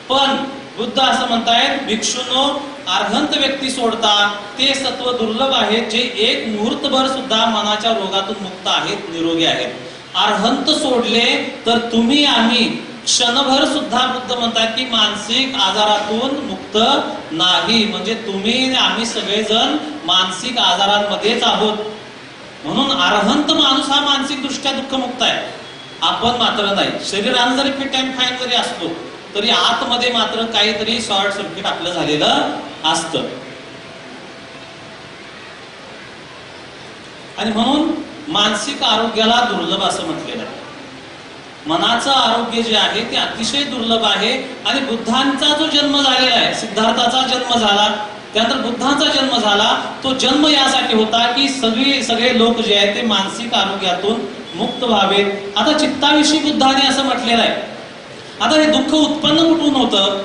पण बुद्ध असं म्हणतायत, भिक्षूनो, अर्हंत व्यक्ती सोडता ते सत्व दुर्लभ आहेत जे 1 मुहूर्तभर सुद्धा मनाच्या रोगातून मुक्त आहेत, निरोगी आहेत. अर्हंत सोडले तर तुम्ही आम्ही क्षणभर सुद्धा बुद्ध म्हणतात की मानसिक आजारातून मुक्त नाही. म्हणजे तुम्ही आम्ही सगळेजण मानसिक आजारांमध्येच आहोत. म्हणून अर्हंत माणूस हा मानसिक दृष्ट्या दुःखमुक्त आहे, आपण मात्र नाही. शरीरानं जरी फिट अँड फाईन जरी असतो तरी आतमध्ये मात्र काहीतरी शॉर्ट सर्किट आपलं झालेलं असतं. आणि म्हणून मानसिक आरोग्याला दुर्लभ असं म्हटलेलं आहे. मनाचं आरोग्य जे आहे ते अतिशय दुर्लभ आहे. आणि बुद्धांचा जो जन्म झालेला आहे, सिद्धार्थाचा जन्म झाला, त्यानंतर बुद्धांचा जन्म झाला, तो जन्म यासाठी होता की सगळे लोक जे आहेत ते मानसिक आरोग्यातून मुक्त व्हावेत. आता चित्ताविषयी बुद्धाने असं म्हटलेलं आहे. आता हे दुःख उत्पन्न कुठून होतं.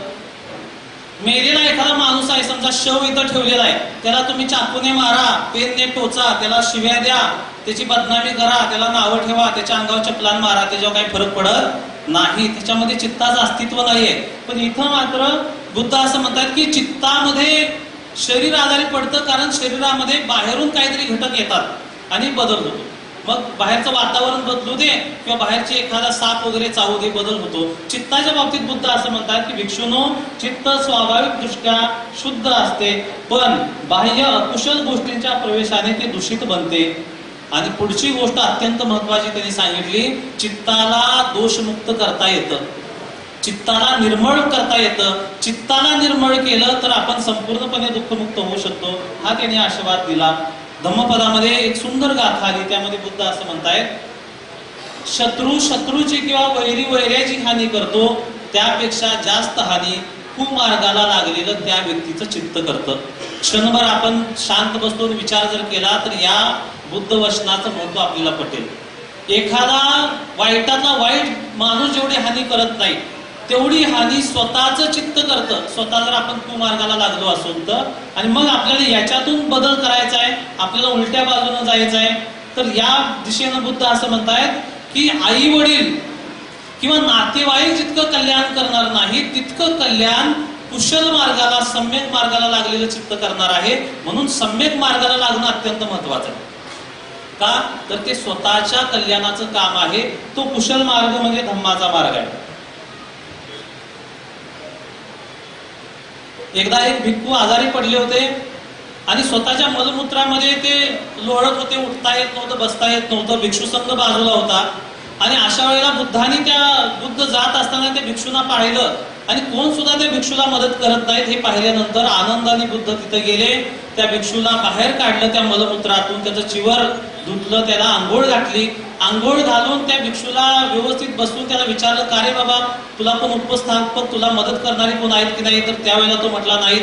मेलेला एखादा माणूस आहे, समजा शव इथं ठेवलेला आहे, त्याला तुम्ही चाकूने मारा, पेनने टोचा, त्याला शिव्या द्या, त्याची बदनामी करा, त्याला नावं ठेवा, त्याच्या अंगावर चपलान मारा, त्याच्यावर काही फरक पडत नाही, त्याच्यामध्ये चित्ताचं अस्तित्व नाहीये. पण इथं मात्र बुद्ध असं म्हणतात की चित्तामध्ये शरीर आजारी पडतं, कारण शरीरामध्ये बाहेरून काहीतरी घटक येतात आणि बदल होतो. मग बाहेरचं वातावरण बदलू दे किंवा बाहेरचे एखादा साप वगैरे चावू दे, बदल होतो. चित्ताच्या बाबतीत बुद्ध असं म्हणतात की भिक्षुनो, चित्त स्वाभाविक दृष्ट्या शुद्ध असते, पण बाह्य अकुशल गोष्टींच्या प्रवेशाने ते दूषित बनते. आणि पुढची गोष्ट अत्यंत महत्वाची त्यांनी सांगितली, चित्ताला दोषमुक्त करता येतं, चित्ताला निर्मळ करता येतं. चित्ताला निर्मळ केलं तर आपण संपूर्णपणे दुःखमुक्त होऊ शकतो, हा त्यांनी आशीर्वाद दिला. धम्मपदामध्ये एक सुंदर गाथा आली, त्यामध्ये बुद्ध असं म्हणतायत, शत्रू शत्रूची किंवा वैरी वैर्याची हानी करतो, त्यापेक्षा जास्त हानी कुमार्गाला लागलेलं त्या व्यक्तीचं चित्त करतं. क्षणभर आपण शांत बसतो आणि विचार जर केला तर या बुद्ध वचनाचं महत्व आपल्याला पटेल. एखादा वाईटातला वाईट माणूस जेवढी हानी करत नाही तेवढी हानी स्वतःचं चित्त करतं, स्वतः जर आपण कुमार्गाला लागलो असून तर. आणि मग आपल्याला याच्यातून बदल करायचा आहे, आपल्याला उलट्या बाजूने जायचं आहे, तर या दिशेनं बुद्ध असं म्हणतायत की आई वडील किंवा नातेवाईक जितकं कल्याण करणार नाही तितकं कल्याण कुशल मार्गाला, सम्यक मार्गाला लागलेलं चित्त करणार आहे. म्हणून सम्यक मार्गाला लागणं अत्यंत महत्वाचं आहे. का तर ते स्वतःच्या कल्याणाचं काम आहे. तो कुशल मार्ग म्हणजे धम्माचा मार्ग आहे. एकदा एक भिक्खू आजारी पडले होते आणि स्वतःच्या मलमूत्रामध्ये ते लोळत होते, उठता येत नव्हतं, बसता येत नव्हतं. भिक्षू संघ बाजूला होता आणि अशा वेळेला बुद्ध जात असताना त्या भिक्षूंना पाहिलं आणि कोण सुद्धा त्या भिक्षूला मदत करत नाहीत हे पाहिल्यानंतर आनंदाने बुद्ध तिथे गेले. त्या भिक्षूला बाहेर काढलं त्या मलमूत्रातून, त्याचं चिवर धुतलं, त्याला आंघोळ घातली. आंघोळ घालून त्या भिक्षूला व्यवस्थित बसून त्याला विचारलं, का रे बाबा, तुला पण उपस्थापक, तुला मदत करणारी कोण आहेत की नाही. तर त्यावेळेला तो म्हटला, नाहीत.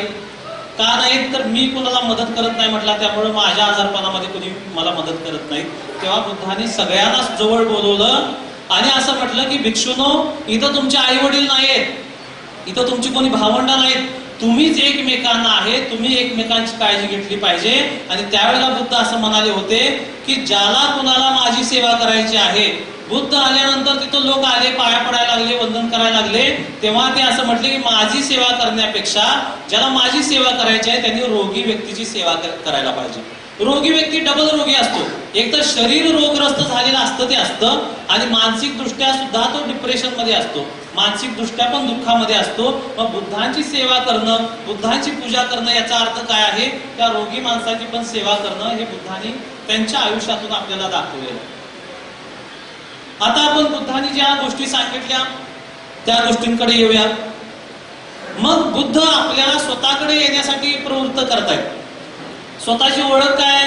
का नाहीत तर मी कोणाला मदत करत नाही म्हटला, त्यामुळे माझ्या आजारपणामध्ये कोणी मला मदत करत नाही. तेव्हा बुद्धांनी सगळ्यांनाच जवळ बोलवलं आणि असं म्हटलं की भिक्षूनो, इथं तुमचे आई वडील नाहीत, इथं तुमची कोणी भावंड नाहीत, तुम्हीच एकमेकांना आहे, तुम्ही एकमेकांची काळजी घेतली पाहिजे. आणि त्यावेळेला बुद्ध असं म्हणाले होते की ज्याला कुणाला माझी सेवा करायची आहे, बुद्ध आल्यानंतर तिथं लोक आले, पाया पडायला लागले, वंदन करायला लागले, तेव्हा ते असं म्हटले की माझी सेवा करण्यापेक्षा ज्याला माझी सेवा करायची आहे त्यांनी रोगी व्यक्तीची सेवा करायला पाहिजे. रोगी व्यक्ती डबल रोगी असतो, एक तर शरीर रोगग्रस्त झालेलं असतं ते असतं आणि मानसिक दृष्ट्या सुद्धा तो डिप्रेशन मध्ये असतो, मानसिक दृष्ट्या पण दुःखामध्ये असतो. मग बुद्धांची सेवा करणं, बुद्धांची पूजा करणं याचा अर्थ काय आहे, त्या रोगी माणसाची पण सेवा करणं हे बुद्धांनी त्यांच्या आयुष्यातून आपल्याला दाखवलेलं. आता आपण बुद्धांनी ज्या गोष्टी सांगितल्या त्या गोष्टींकडे येऊया. मग बुद्ध आपल्याला स्वतःकडे येण्यासाठी प्रवृत्त करतायत. स्वतःची ओळख काय?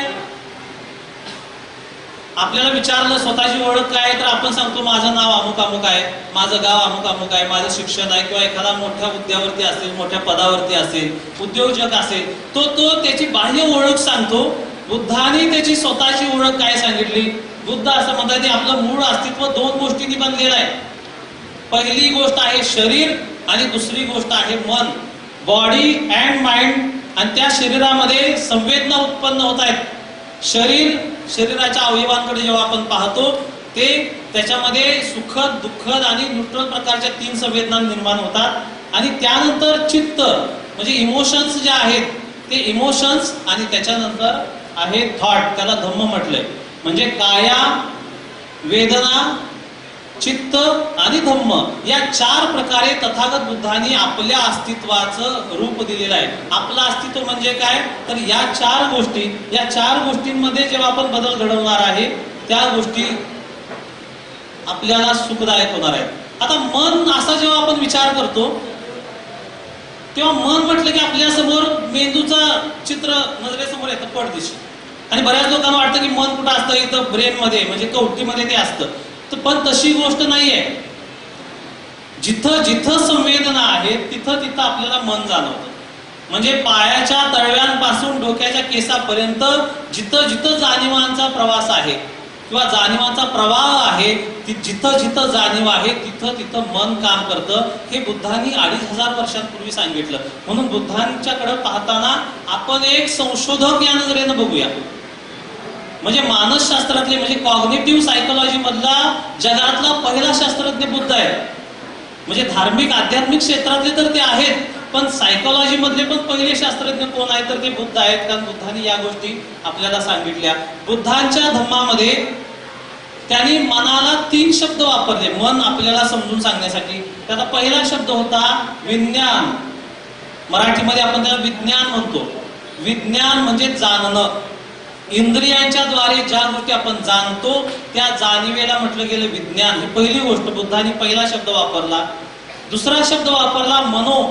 आपल्याला विचारलं स्वतःची ओळख काय, तर आपण सांगतो माझं नाव अमुक अमुक आहे, माझं गाव अमुक अमुक आहे, माझं शिक्षण आहे, किंवा एखादा मोठ्या हुद्द्यावरती असेल, मोठ्या पदावरती असेल, उद्योजक असेल, तो त्याची बाह्य ओळख सांगतो. बुद्धाने त्याची स्वतःची ओळख काय सांगितली? बुद्ध असं म्हणतात की आपलं मूळ अस्तित्व दोन गोष्टींनी बनलेलं आहे. पहिली गोष्ट आहे शरीर आणि दुसरी गोष्ट आहे मन, बॉडी अँड माइंड. आणि त्या शरीरामध्ये संवेदना उत्पन्न होत आहेत. शरीराच्या अवयवांकडे जेव्हा आपण पाहतो ते त्याच्यामध्ये सुखद, दुःखद आणि न्यूट्रल प्रकारच्या 3 संवेदना निर्माण होतात. आणि त्यानंतर चित्त म्हणजे इमोशन्स जे आहेत ते इमोशन्स, आणि त्याच्यानंतर आहे थॉट, त्याला धम्म म्हटलंय. म्हणजे काया, वेदना, चित्त आणि धम्म या 4 प्रकारे तथागत बुद्धांनी आपल्या अस्तित्वाचं रूप दिलेलं आहे. आपलं अस्तित्व म्हणजे काय, तर या 4 गोष्टी, या 4 गोष्टींमध्ये जेव्हा आपण बदल घडवणार आहे त्या गोष्टी आपल्याला सुखदायक होणार आहेत. आता मन असा जेव्हा आपण विचार करतो तेव्हा मन म्हटलं की आपल्या समोर मेंदूचं चित्र नजरेसमोर येतं पडदिशी. आणि बऱ्याच लोकांना वाटतं की मन कुठं असतं, इथं ब्रेन मध्ये म्हणजे कवटीमध्ये ते असतं. पण तशी गोष्ट नाहीये. जिथं जिथं संवेदना आहे तिथं तिथं आपल्याला मन जाणवतं. म्हणजे पायाच्या तळव्यांपासून डोक्याच्या केसापर्यंत जिथं जिथं जाणीवांचा प्रवास आहे किंवा जाणीवांचा प्रवाह आहे, जिथं जिथं जाणीव आहे तिथं तिथं मन काम करतं. हे बुद्धांनी 2500 वर्षांपूर्वी सांगितलं. म्हणून बुद्धांच्याकडे पाहताना आपण एक संशोधक या नजरेनं बघूया. म्हणजे मानसशास्त्रातले म्हणजे कॉग्निटिव्ह सायकोलॉजी मधला जगातला पहिला शास्त्रज्ञ बुद्ध आहे. म्हणजे धार्मिक आध्यात्मिक क्षेत्रातले तर ते आहेत, पण सायकोलॉजी मधले पण पहिले शास्त्रज्ञ कोण आहेत तर ते बुद्ध आहेत. कारण बुद्धांनी या गोष्टी आपल्याला सांगितल्या. बुद्धांच्या धम्मामध्ये त्यांनी मनाला 3 शब्द वापरले मन आपल्याला समजून सांगण्यासाठी. त्याचा पहिला शब्द होता विज्ञान. मराठीमध्ये आपण त्याला विज्ञान म्हणतो. विज्ञान म्हणजे जाणणं. इंद्रियांच्या द्वारे ज्या गोष्टी आपण जाणतो त्या जाणीवेला म्हटलं गेलं विज्ञान. ही पहिली गोष्ट बुद्धांनी पहिला शब्द वापरला. दुसरा शब्द वापरला मनो.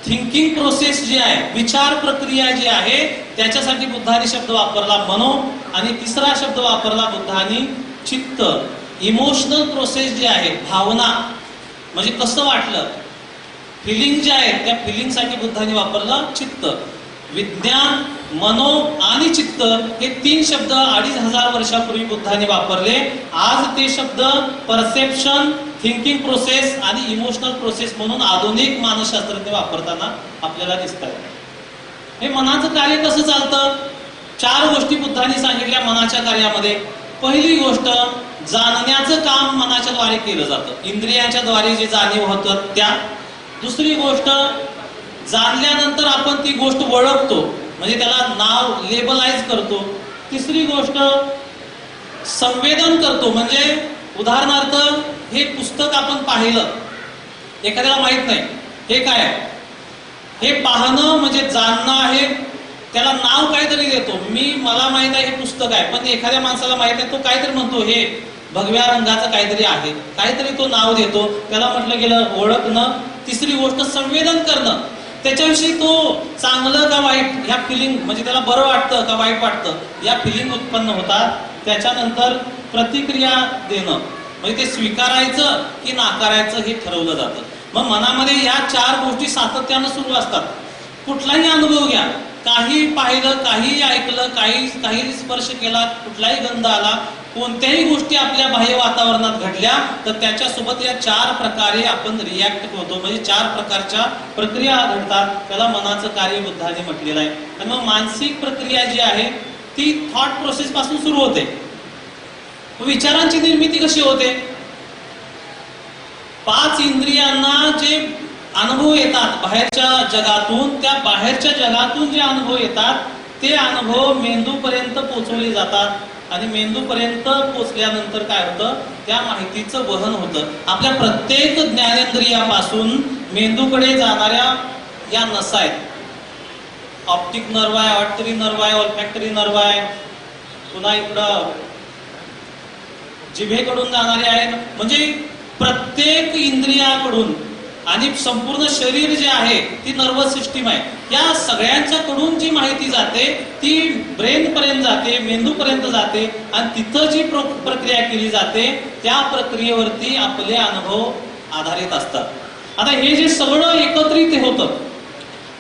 थिंकिंग प्रोसेस जी आहे, विचार प्रक्रिया जी आहे त्याच्यासाठी बुद्धांनी शब्द वापरला मनो. आणि तिसरा शब्द वापरला बुद्धांनी चित्त. इमोशनल प्रोसेस जी आहे, भावना म्हणजे कसं वाटलं, फिलिंग जे आहे त्या फिलिंग साठी बुद्धांनी वापरलं चित्त. विज्ञान, मनो आणि चित्त हे 3 शब्द 2500 वर्षापूर्वी बुद्धांनी वापरले. आज ते शब्द परसेप्शन, थिंकिंग प्रोसेस आणि इमोशनल प्रोसेस म्हणून आधुनिक मानसशास्त्रज्ञ वापरताना आपल्याला दिसतात. हे मनाचं कार्य कसं चालतं? 4 गोष्टी बुद्धांनी सांगितल्या मनाच्या कार्यामध्ये. पहिली गोष्ट, जाणण्याचं काम मनाच्या द्वारे केलं जातं, इंद्रियांच्या द्वारे जे जाणीव होतं त्या. दुसरी गोष्ट, जाणल्यानंतर आपण ती गोष्ट ओळखतो म्हणजे त्याला नाव लेबलाइज करतो. तिसरी गोष्ट, संवेदन करतो. म्हणजे उदाहरणार्थ हे पुस्तक आपण पाहिलं, एखाद्याला माहित नाही हे काय आहे, हे पाहणं म्हणजे जाणणं आहे. त्याला नाव काहीतरी देतो. मला माहित आहे हे पुस्तक आहे, पण एखाद्या माणसाला माहित आहे, तो काहीतरी म्हणतो हे भगव्या रंगाचं काहीतरी आहे, काहीतरी तो नाव देतो, त्याला म्हटलं गेलं ओळखणं. तिसरी गोष्ट, संवेदन करणं. त्याच्याविषयी तो चांगलं का वाईट ह्या फिलिंग म्हणजे त्याला बरं वाटतं का वाईट वाटतं या फिलिंग उत्पन्न होतात. त्याच्यानंतर प्रतिक्रिया देणं म्हणजे ते स्वीकारायचं की नाकारायचं हे ठरवलं जातं. मग मनामध्ये या 4 गोष्टी सातत्यानं सुरू असतात. कुठलाही अनुभव घ्या, काही पाहिलं, काही ऐकलं, काही स्पर्श केला, कुठलाही गंध आला, कोणत्याही गोष्टी आपल्या बाह्य वातावरणात घडल्या तर त्याच्यासोबत या 4 प्रकारे आपण रिॲक्ट होतो. म्हणजे 4 प्रकारच्या प्रक्रिया घडतात. त्याला मनाचं कार्य बुद्धाने म्हटलेलं आहे. आणि मग मानसिक प्रक्रिया जी आहे ती थॉट प्रोसेस पासून सुरू होते. विचारांची निर्मिती कशी होते? 5 इंद्रियांना जे अनुभव येतात बाहेरच्या जगातून, त्या बाहेरच्या जगातून जे अनुभव येतात ते अनुभव मेंदूपर्यंत पोहोचवले जातात. आणि मेंदूपर्यंत पोहोचल्यानंतर काय होतं, त्या माहितीचं वहन होतं. आपल्या प्रत्येक ज्ञानेंद्रियापासून मेंदूकडे जाणाऱ्या या नसा आहेत. ऑप्टिक नर्व आहे, ऑडिटरी नर्व आहे, ऑल्फॅक्टरी नर्व आहे, पुन्हा इकडं जिभेकडून जाणारे आहेत. म्हणजे प्रत्येक इंद्रियाकडून आणि संपूर्ण शरीर जे आहे ती नर्वस सिस्टीम आहे, या सगळ्यांच्याकडून जी माहिती जाते ती ब्रेन पर्यंत जाते, मेंदू पर्यंत जाते आणि तिथं जी प्रक्रिया केली जाते त्या प्रक्रियेवरती आपले अनुभव आधारित असतात. आता हे जे सगळं एकत्रित होतं,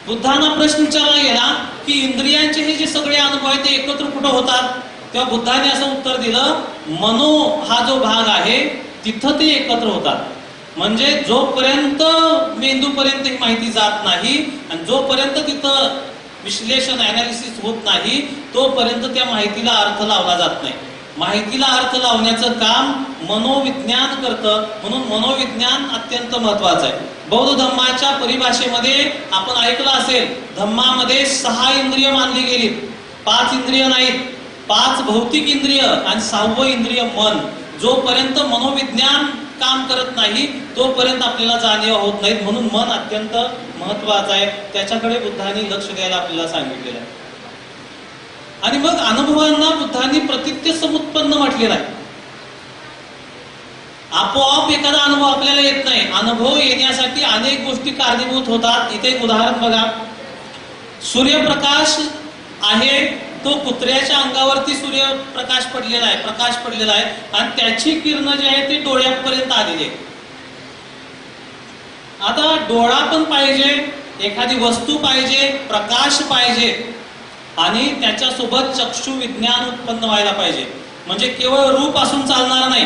बुद्धांना प्रश्न विचारला गेला की इंद्रियांचे हे जे सगळे अनुभव आहेत ते एकत्र कुठं होतात, तेव्हा बुद्धाने असं उत्तर दिलं, मनो हा जो भाग आहे तिथं ते एकत्र होतात. म्हणजे जोपर्यंत मेंदूपर्यंत ही माहिती जात नाही आणि जोपर्यंत तिथं विश्लेषण अनालिसिस होत नाही तोपर्यंत त्या माहितीला अर्थ लावला जात नाही. माहितीला अर्थ लावण्याचं काम मनोविज्ञान करतं, म्हणून मनोविज्ञान अत्यंत महत्वाचं आहे. बौद्ध धम्माच्या परिभाषेमध्ये आपण ऐकलं असेल, धम्मामध्ये 6 इंद्रिय मानली गेली, 5 इंद्रिय नाहीत, 5 भौतिक इंद्रिय आणि 6वं इंद्रिय मन. जोपर्यंत मनोविज्ञान काम करत नाही तोपर्यंत आपल्याला जाणीव होत नाहीत, म्हणून मन अत्यंत महत्वाचं आहे. त्याच्याकडे बुद्धांनी लक्ष द्यायला आपल्याला सांगितलेलं आहे. आणि मग अनुभवांना बुद्धांनी प्रतित्य समुत्पन्न म्हटलेलं आहे. आपोआप एखादा अनुभव आपल्याला येत नाही, अनुभव येण्यासाठी अनेक गोष्टी कारणीभूत होतात. इथे एक उदाहरण बघा, सूर्यप्रकाश आहे, तो कुत्र्याच्या अंगावरती सूर्यप्रकाश पडलेला आहे, प्रकाश पडलेला आहे आणि त्याची किरण जी आहे ती डोळ्यापर्यंत आलेली आहे. आता डोळा पण पाहिजे, एखादी वस्तू पाहिजे, प्रकाश पाहिजे आणि त्याच्यासोबत चक्षु विज्ञान उत्पन्न व्हायला पाहिजे. म्हणजे केवळ रूप असून चालणार नाही,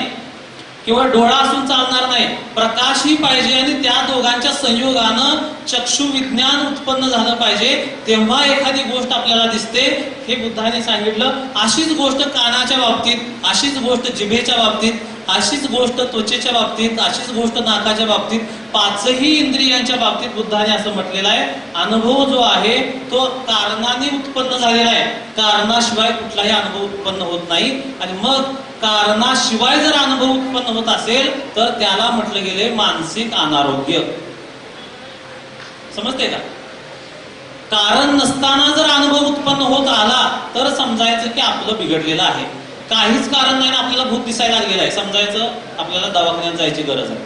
केवळ डोळा असून चालणार नाही, प्रकाशही पाहिजे आणि त्या दोघांच्या संयोगानं चक्षु विज्ञान उत्पन्न झालं पाहिजे, तेव्हा एखादी गोष्ट आपल्याला दिसते. हे बुद्धाने सांगितलं. अशीच गोष्ट कानाच्या बाबतीत, अशीच गोष्ट जिभेच्या बाबतीत, अशीच गोष्ट त्वचेच्या बाबतीत, अशीच गोष्ट नाकाच्या बाबतीत, 5ही इंद्रियांच्या बाबतीत बुद्धाने असं म्हटलेलं आहे, अनुभव जो आहे तो कारणाने उत्पन्न झालेला आहे, कारणाशिवाय कुठलाही अनुभव उत्पन्न होत नाही. आणि मग कारणाशिवाय जर अनुभव उत्पन्न होत असेल तर त्याला म्हटलं गेले मानसिक अनारोग्य. समजते का? कारण नसताना जर अनुभव उत्पन्न होत आला तर समजायचं की आपलं बिघडलेलं आहे. काहीच कारण नाही, आपल्याला भूत दिसायला लागलेलं आहे, समजायचं आपल्याला दवाखान्यात जायची गरज आहे.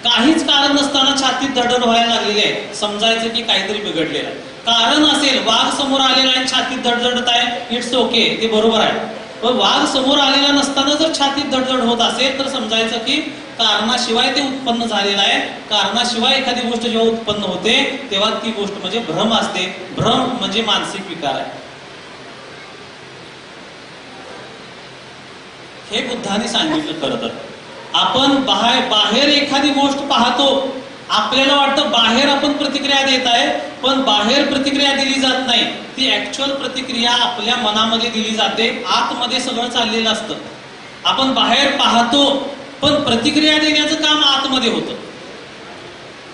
काहीच कारण नसताना छातीत धडधड व्हायला लागलेली आहे, समजायचं की काहीतरी बिघडलेलं आहे. कारण असेल, वाघ समोर आलेला आहे, छातीत धडधडत आहे, इट्स ओके, ते बरोबर आहे. पण वाघ समोर आलेला नसताना जर छातीत धडधड होत असेल तर समजायचं की कारणाशिवाय ते उत्पन्न झालेलं आहे. कारणाशिवाय एखादी गोष्ट जेव्हा उत्पन्न होते तेव्हा ती गोष्ट म्हणजे भ्रम असते. भ्रम म्हणजे मानसिक विकार आहे. हे बुद्धाने सांगितलं. खरं तर आपण बाहेर एखादी गोष्ट पाहतो, आपल्याला वाटतं बाहेर आपण प्रतिक्रिया देत आहे, पण बाहेर प्रतिक्रिया दिली जात नाही, ती ऍक्च्युअल प्रतिक्रिया आपल्या मनामध्ये दिली जाते. आतमध्ये सगळं चाललेलं असतं. आपण बाहेर पाहतो पण प्रतिक्रिया देण्याचं काम आतमध्ये होतं.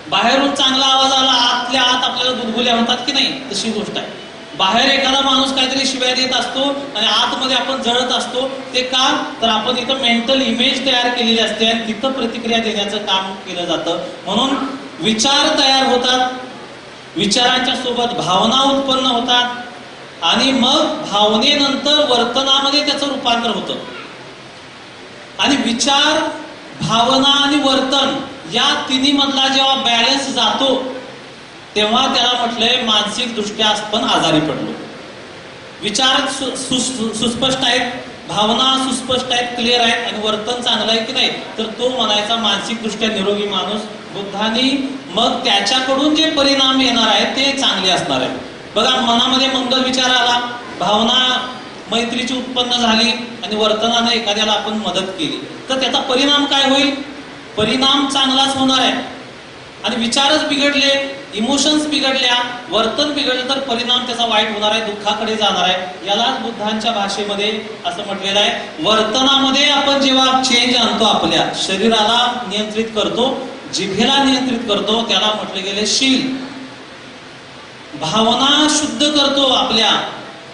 बाहेरून चांगला आवाज आला, आतल्या आत आपल्याला गुदगुल्या होतात की नाही, तशी गोष्ट आहे. बाहेर एखादा माणूस काहीतरी शिव्या देत असतो आणि आतमध्ये आपण जळत असतो. ते का तर आपण इथं मेंटल इमेज तयार केलेली असते आणि तिथं प्रतिक्रिया देण्याचं काम केलं जातं. म्हणून विचार तयार होतात, विचारांच्या सोबत भावना उत्पन्न होतात आणि मग भावनेनंतर वर्तनामध्ये त्याचं रूपांतर होतं. आणि विचार, भावना आणि वर्तन या तिन्ही मधला जेव्हा बॅलन्स जातो तेव्हा त्याला म्हटलंय मानसिक दृष्ट्या आपण आजारी पडलो. विचार सुस्पष्ट आहेत, भावना सुस्पष्ट आहेत, क्लिअर आहेत आणि वर्तन चांगलं आहे की नाही, तर तो म्हणायचा मानसिक दृष्ट्या निरोगी माणूस. बुद्धांनी मग त्याच्याकडून जे परिणाम येणार आहेत ते चांगले असणार आहेत. बघा, मनामध्ये मंगल विचार आला, भावना मैत्रीची उत्पन्न झाली आणि वर्तनाने एखाद्याला आपण मदत केली तर त्याचा परिणाम काय होईल? परिणाम चांगलाच होणार आहे. आणि विचारच बिघडले, इमोशन्स बिघडल्या, वर्तन बिघडलं तर परिणाम त्याचा वाईट होणार आहे, दुःखाकडे जाणार आहे. यालाच बुद्धांच्या भाषेमध्ये असं म्हटलेलं आहे, वर्तनामध्ये आपण जेव्हा चेंज आणतो, आपल्या शरीराला नियंत्रित करतो, जिभेला नियंत्रित करतो, त्याला म्हटले गेले शील. भावना शुद्ध करतो आपल्या,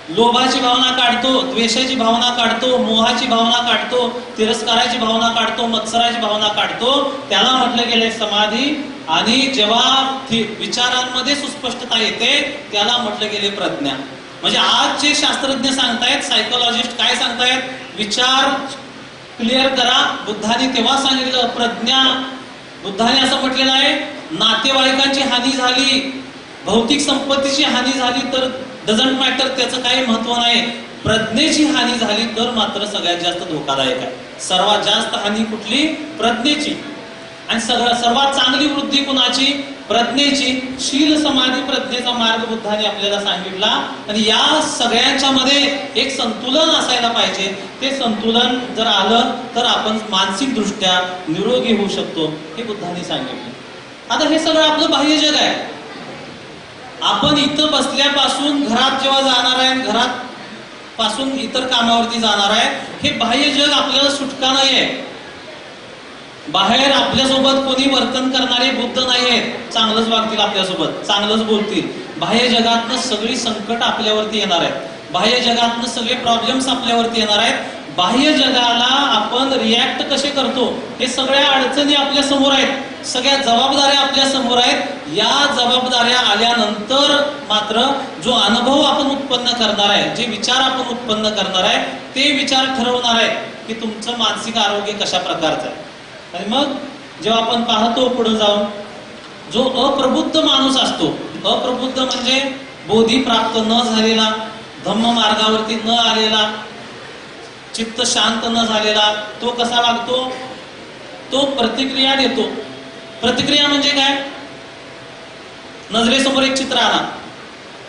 लोभाची भावना काढतो, द्वेषाची भावना काढतो, मोहाची भावना काढतो, तिरस्काराची भावना काढतो, मत्सराची भावना काढतो, त्याला म्हटलं गेलंय समाधी. आणि जेव्हा विचारांमध्ये सुस्पष्टता येते त्याला म्हटलं गेले प्रज्ञा. म्हणजे आज जे शास्त्रज्ञ सांगतायत, सायकोलॉजिस्ट काय सांगतायत, विचार क्लिअर करा. बुद्धाने तेव्हा सांगितलं प्रज्ञा. बुद्धाने असं म्हटलेलं आहे, नातेवाईकांची हानी झाली, भौतिक संपत्तीची हानी झाली तर डझंट मॅटर, त्याचं काही महत्व नाही. प्रज्ञेची हानी झाली तर मात्र सगळ्यात जास्त धोकादायक आहे. सर्वात जास्त हानी कुठली? प्रज्ञेची. आणि सर्वात चांगली वृद्धी कुणाची? प्रज्ञेची. शील समाधी प्रज्ञेचा मार्ग बुद्धाने आपल्याला सांगितला. आणि या सगळ्यांच्या मध्ये एक संतुलन असायला पाहिजे. ते संतुलन जर आलं तर आपण मानसिक दृष्ट्या निरोगी होऊ शकतो, हे बुद्धाने सांगितलं. आता हे सगळं आपलं बाह्य जग आहे. आपण इथं बसल्यापासून घरात जेव्हा जाणार आहे, घरात पासून इतर कामावरती जाणार आहे, हे बाह्य जग आपल्याला सुटका नाही आहे. बाहेर आपल्यासोबत कोणी वर्तन करणारे बुद्ध नाही आहेत. चांगलंच वागतील आपल्यासोबत, चांगलंच बोलतील. बाह्य जगातनं सगळी संकट आपल्यावरती येणार आहेत. बाह्य जगातनं सगळे प्रॉब्लेम्स आपल्यावरती येणार आहेत. बाह्य जगाला आपण रिॲक्ट कसे करतो, हे सगळ्या अडचणी आपल्या समोर आहेत, सगळ्या जबाबदाऱ्या आपल्या समोर आहेत. या जबाबदाऱ्या आल्यानंतर मात्र जो अनुभव आपण उत्पन्न करणार आहे, जे विचार आपण उत्पन्न करणार आहे, ते विचार ठरवणार आहे की तुमचं मानसिक आरोग्य कशा प्रकारचं आहे. आणि मग जेव्हा आपण पाहतो पुढे जाऊन, जो अप्रबुद्ध माणूस असतो, अप्रबुद्ध म्हणजे बोधी प्राप्त न झालेला, धम्म मार्गावरती न आलेला, चित्त शांत न झालेला, तो कसा वागतो? तो प्रतिक्रिया देतो. प्रतिक्रिया म्हणजे काय? नजरेसमोर एक चित्र आणा,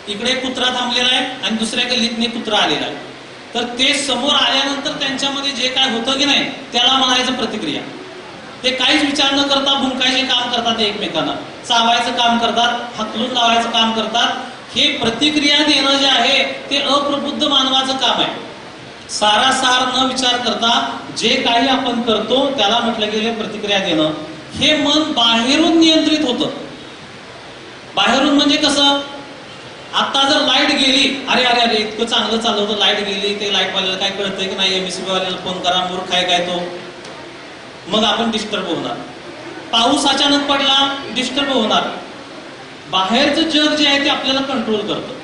इकडे कुत्रा थांबलेला आहे आणि दुसऱ्या गल्लीतने कुत्रा आलेला आहे. तर ते समोर आल्यानंतर त्यांच्यामध्ये जे काय होतं की नाही, त्याला म्हणायचं प्रतिक्रिया. ते काहीच विचार न करता भुंकायचे काम करतात, एकमेकांना चावायचं काम करतात, हाकलून लावायचं काम करतात. हे प्रतिक्रिया देणं जे आहे ते अप्रबुद्ध मानवाचं काम आहे. सारासार न विचार करता जे काही आपण करतो त्याला म्हटलं गेले प्रतिक्रिया देणं. हे मन बाहेरून नियंत्रित होतं. बाहेरून म्हणजे कसं? आता जर लाईट गेली, अरे अरे अरे इतकं चांगलं चाललं होतं, लाईट गेली, ते लाईटवाल्याला काय कळतंय की नाही, एमएसबी वाल्याला फोन करा, मूर्ख आहे काय तो, मग आपण डिस्टर्ब होणार. पाऊस अचानक पडला, डिस्टर्ब होणार. बाहेरचं जग जे आहे ते आपल्याला कंट्रोल करतं.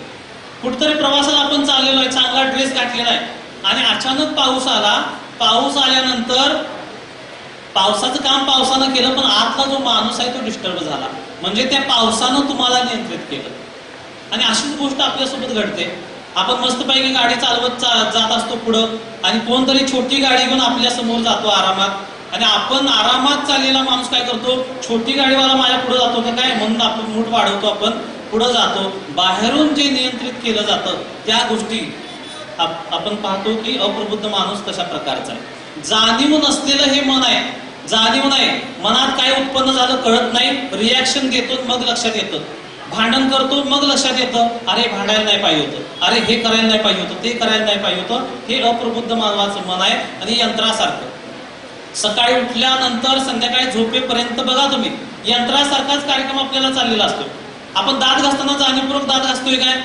कुठतरी प्रवासाला आपण चाललेलो आहे, चांगला ड्रेस घातलेला आहे आणि अचानक पाऊस आला. पाऊस आल्यानंतर पावसाचं काम पावसानं केलं, पण आतला जो माणूस आहे तो डिस्टर्ब झाला. म्हणजे त्या पावसानं तुम्हाला नियंत्रित केलं. आणि अशीच गोष्ट आपल्यासोबत घडते. आपण मस्तपैकी गाडी चालवत जात असतो पुढं, आणि कोणतरी छोटी गाडी घेऊन आपल्या समोर जातो आरामात. आणि आपण आरामात चाललेला माणूस काय करतो? छोटी गाडीवाला माझ्या पुढे जातो का काय म्हणून आपण मूठ वाढवतो, आपण पुढे जातो. बाहेरून जे नियंत्रित केलं जातं त्या गोष्टी आपण पाहतो की अप्रबुद्ध माणूस तशा प्रकारचा आहे. जाणीव नसलेलं हे मन आहे. जाणीव नाही, मनात काय उत्पन्न झालं कळत नाही, रिॲक्शन देतो, मग लक्षात येतं. भांडण करतो, मग लक्षात येतं, अरे भांडायला नाही पाहिजे होतं, अरे हे करायला नाही पाहिजे होतं, ते करायला नाही पाहिजे होतं. हे अप्रबुद्ध मानवाचं मन आहे. आणि यंत्रासारखं सकाळी उठल्यानंतर संध्याकाळी झोपेपर्यंत बघा तुम्ही, यंत्रासारखाच कार्यक्रम आपल्याला चाललेला असतो. आपण दात घासताना जाणीवपूर्वक दात घासतोय काय?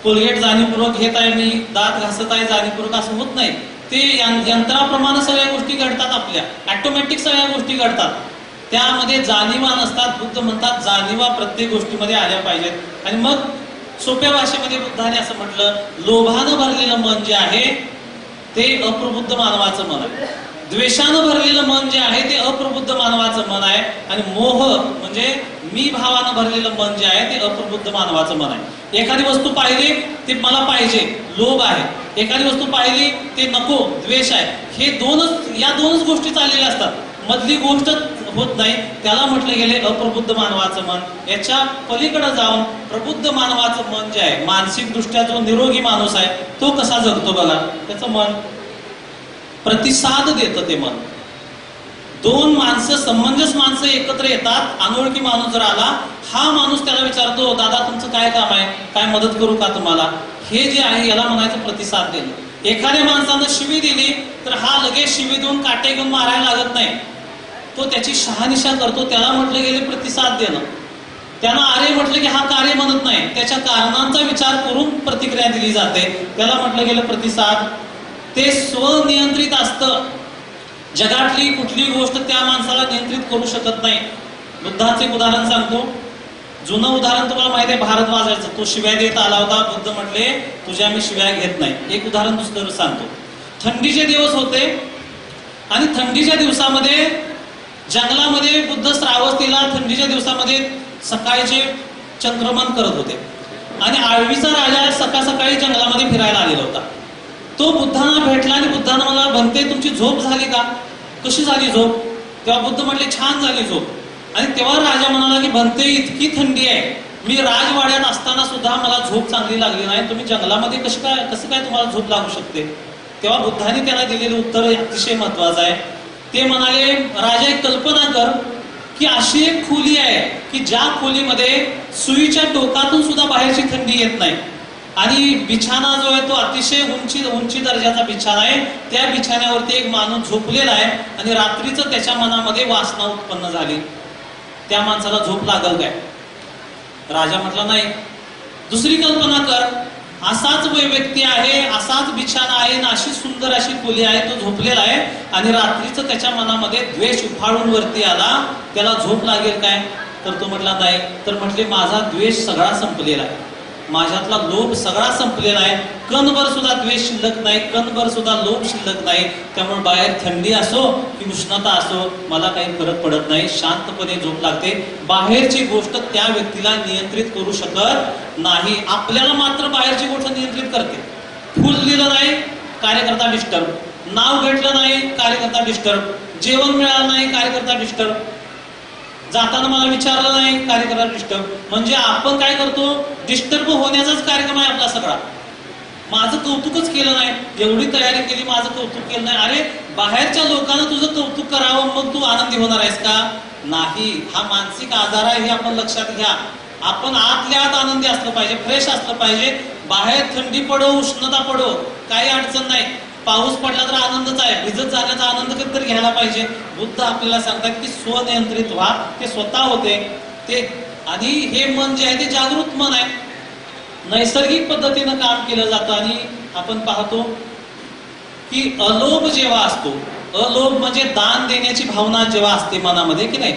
कोलगेट जाणीवपूर्वक घेत आहे मी, दात घासत आहे जाणीवपूर्वक, असं होत नाही. ते यंत्राप्रमाणे सगळ्या गोष्टी घडतात, आपल्या ऑटोमॅटिक सगळ्या गोष्टी घडतात. त्यामध्ये जाणीवा नसतात. बुद्ध म्हणतात जाणीवा प्रत्येक गोष्टीमध्ये आल्या पाहिजेत. आणि मग सोप्या भाषेमध्ये बुद्धाने असं म्हटलं, लोभानं भरलेलं मन जे आहे ते अप्रबुद्ध मानवाचं मन आहे. द्वेषानं भरलेलं मन जे आहे ते अप्रबुद्ध मानवाचं मन आहे. आणि मोह म्हणजे मी भावानं भरलेलं मन जे आहे ते अप्रबुद्ध मानवाचं मन आहे. एखादी वस्तू पाहिली ते मला पाहिजे, लोभ आहे. एखादी वस्तू पाहिली ते नको, द्वेष आहे. हे या दोनच गोष्टी चाललेल्या असतात, मधली गोष्ट होत नाही. त्याला म्हटलं गेले अप्रबुद्ध मानवाचं मन. याच्या पलीकडे जाऊन प्रबुद्ध मानवाचं मन जे आहे, मानसिक दृष्ट्या जो निरोगी माणूस आहे तो कसा जगतो बघा. त्याचं मन प्रतिसाद देतं. ते मन, दोन माणसं, समंजस माणसं एकत्र येतात, अनोळखी माणूस जर आला, हा माणूस त्याला विचारतो, दादा तुमचं काय काम आहे, काय मदत करू का तुम्हाला. हे जे आहे याला म्हणायचं प्रतिसाद देणं. एखाद्या माणसानं शिवी दिली तर हा लगेच शिवी देऊन काटे घेऊन मारायला लागत नाही, तो त्याची शहानिशा करतो. त्याला म्हटलं गेले प्रतिसाद देणं. त्यांना आर्य म्हटलं की हा कार्य म्हणत नाही, त्याच्या कारणांचा विचार करून प्रतिक्रिया दिली जाते, त्याला म्हटलं गेलं प्रतिसाद. ते स्वनियंत्रित असतं. जगातली कुठली गोष्ट त्या माणसाला नियंत्रित करू शकत नाही. बुद्धाचे एक उदाहरण सांगतो. जुनं उदाहरण तुम्हाला माहिती आहे, भारद्वाजाचं. तो शिव्या देत आला होता. बुद्ध म्हटले तुझ्या मी शिव्या घेत नाही. एक उदाहरण दुसरं सांगतो. थंडीचे दिवस होते आणि थंडीच्या दिवसामध्ये जंगलामध्ये बुद्ध श्रावस्तीला थंडीच्या दिवसामध्ये सकाळचे चंद्रमन करत होते आणि आळवीचा राजा सकाळ सकाळी जंगलामध्ये फिरायला आलेला होता. तो बुद्धांना भेटला आणि बुद्धांना मला म्हणते तुमची झोप झाली का? कशी झाली झोप? तेव्हा बुद्ध म्हटले छान झाली झोप. आणि तेव्हा राजा म्हणाला की बनते इतकी थंडी आहे, मी राजवाड्यात असताना सुद्धा मला झोप चांगली लागली नाही, तुम्ही जंगलामध्ये कसं काय तुम्हाला झोप लागू शकते? तेव्हा बुद्धांनी त्याला दिलेलं उत्तर अतिशय महत्वाचं आहे. ते म्हणाले राजा एक कल्पना कर की अशी एक खोली आहे की ज्या खोलीमध्ये सुईच्या टोकातून सुद्धा बाहेरची थंडी येत नाही आणि बिछाना जो आहे तो अतिशय उंची दर्जाचा बिछाना आहे. त्या बिछाण्यावरती एक माणूस झोपलेला आहे आणि रात्रीचं त्याच्या मनामध्ये वासना उत्पन्न झाली. त्या माणसाला झोप लागल काय? राजा म्हटला नाही. दुसरी कल्पना कर, असाच व्यक्ती आहे, असाच बिछाना आहे, अशी सुंदर अशी खोली आहे, तो झोपलेला आहे आणि रात्रीचं त्याच्या मनामध्ये द्वेष उफाळून वरती आला, त्याला झोप लागेल काय? तर तो म्हटला नाही. तर म्हटले माझा द्वेष सगळा संपलेला आहे, माझ्यातला लोभ सगळा संपलेला आहे, कणभर सुद्धा द्वेष शिल्लक नाही, कणभर सुद्धा लोभ शिल्लक नाही. त्यामुळे बाहेर थंडी असो की उष्णता असो मला काही फरक पडत नाही, शांतपणे झोप लागते. बाहेरची गोष्ट त्या व्यक्तीला नियंत्रित करू शकत नाही. आपल्याला मात्र बाहेरची गोष्ट नियंत्रित करते. फुल दिलं नाही कार्यकर्ता डिस्टर्ब, नाव घेतलं नाही कार्यकर्ता डिस्टर्ब, जेवण मिळालं नाही कार्यकर्ता डिस्टर्ब, जाताना मला विचारलं नाही कार्यक्रम डिस्टर्ब. म्हणजे आपण काय करतो, डिस्टर्ब होण्याचाच कार्यक्रम आहे आपला सगळा. माझं कौतुकच केलं नाही, एवढी तयारी केली, माझं कौतुक केलं नाही. अरे बाहेरच्या लोकांना तुझं कौतुक करावं मग तू आनंदी होणार आहेस का? नाही. हा मानसिक आजार आहे हे आपण लक्षात घ्या. आपण आतल्या आत आनंदी असलं पाहिजे, फ्रेश असलं पाहिजे. बाहेर थंडी पडो उष्णता पडो काही अडचण नाही, पाऊस पडला तर आनंदच आहे, भिजत जाण्याचा आनंद कधीतरी घ्यायला पाहिजे. बुद्ध आपल्याला सांगतात की स्वनियंत्रित व्हा. ते स्वतः होते ते. आणि हे मन जे आहे ते जागृत मन आहे, नैसर्गिक पद्धतीनं काम केलं जातं. आणि आपण पाहतो की अलोभ जेव्हा असतो, अलोभ म्हणजे दान देण्याची भावना जेव्हा असते मनामध्ये की नाही,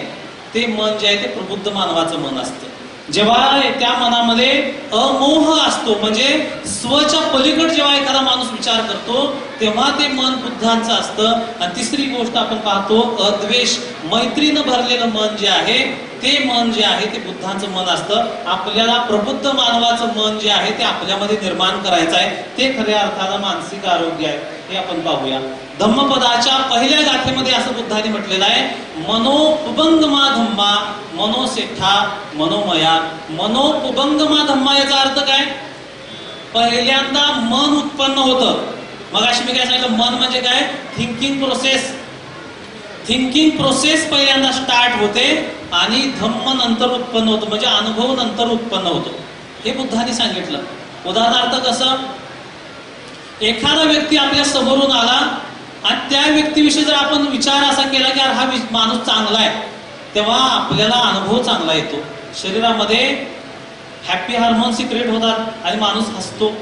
ते मन जे आहे ते प्रबुद्ध मानवाचं मन असतं. जेव्हा त्या मनामध्ये अमोह असतो म्हणजे स्वच्या पलीकड जेव्हा एखादा माणूस विचार करतो तेव्हा ते मन बुद्धांचं असतं. आणि तिसरी गोष्ट आपण पाहतो अद्वेष, मैत्रीनं भरलेलं मन जे आहे ते मन जे आहे ते बुद्धांचं मन असतं. आपल्याला प्रबुद्ध मानवाचं मन जे आहे ते आपल्यामध्ये निर्माण करायचं आहे. ते खऱ्या अर्थानं मानसिक आरोग्य आहे. हे आपण पाहूया. धम्मपदाच्या पहिल्या गाथेमध्ये असं बुद्धांनी म्हटलेलं आहे, मनोपबंगमा धम्मा मनोसेठा मनोमया. मनोपबंगमा धम्मा याचा अर्थ काय? पहिल्यांदा मन उत्पन्न होतं. मग अशी मी काय सांगितलं, मन म्हणजे काय? Thinking process. थिंकिंग प्रोसेस पहिल्यांदा स्टार्ट होते आणि धम्म नंतर उत्पन्न होतं, म्हणजे अनुभव नंतर उत्पन्न होतो. हे बुद्धांनी सांगितलं. उदाहरणार्थ कसं, एखादा व्यक्ती आपल्या समोरून आला आणि त्या व्यक्तीविषयी जर आपण विचार असा केला की हा माणूस चांगला आहे, तेव्हा आपल्याला अनुभव चांगला येतो. शरीरामध्ये हॅपी हार्मोन सिक्रेट होतात आणि माणूस हसतो.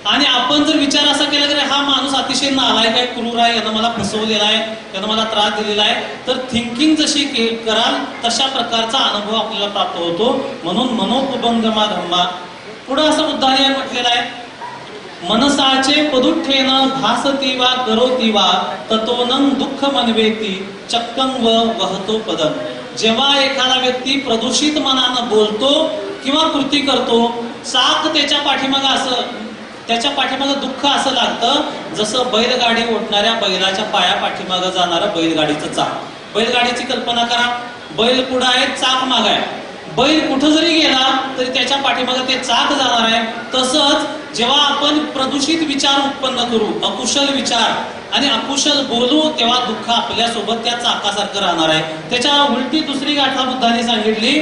आणि आपण जर विचार असा केला की हा माणूस अतिशय नालायक आहे, क्रूर आहे, यानं मला फसवलेला आहे, यानं मला त्रास दिलेला आहे, तर थिंकिंग जशी कराल तशा प्रकारचा अनुभव आपल्याला प्राप्त होतो. म्हणून मनोपबंगमा धम्मा. पुढे असं बुद्धाने म्हटलेलं आहे, मनसाचे पदुठ्ठेन भासती वा करोती वा ततोनं दुःख मनवेती चक्कं व वहतो पदम. जेव्हा एखादा व्यक्ती प्रदूषित मनानं बोलतो किंवा कृती करतो, चाक त्याच्या पाठीमागं दुःख असं लागतं जसं बैलगाडी ओढणाऱ्या बैलाच्या पाया पाठीमागं जाणारं बैलगाडीचं चाक. बैलगाडीची कल्पना करा, बैल पुढं आहे, चाक मागं आहे. बैल कुठं जरी गेला तरी त्याच्या पाठीमागं ते चाक जाणार आहे. तसंच जेव्हा आपण प्रदूषित विचार उत्पन्न करू, अकुशल विचार आणि अकुशल बोलू, तेव्हा दुःख आपल्यासोबत त्या चाकासारखं राहणार आहे. त्याच्या उलटी दुसरी गाठा बुद्धाने सांगितली,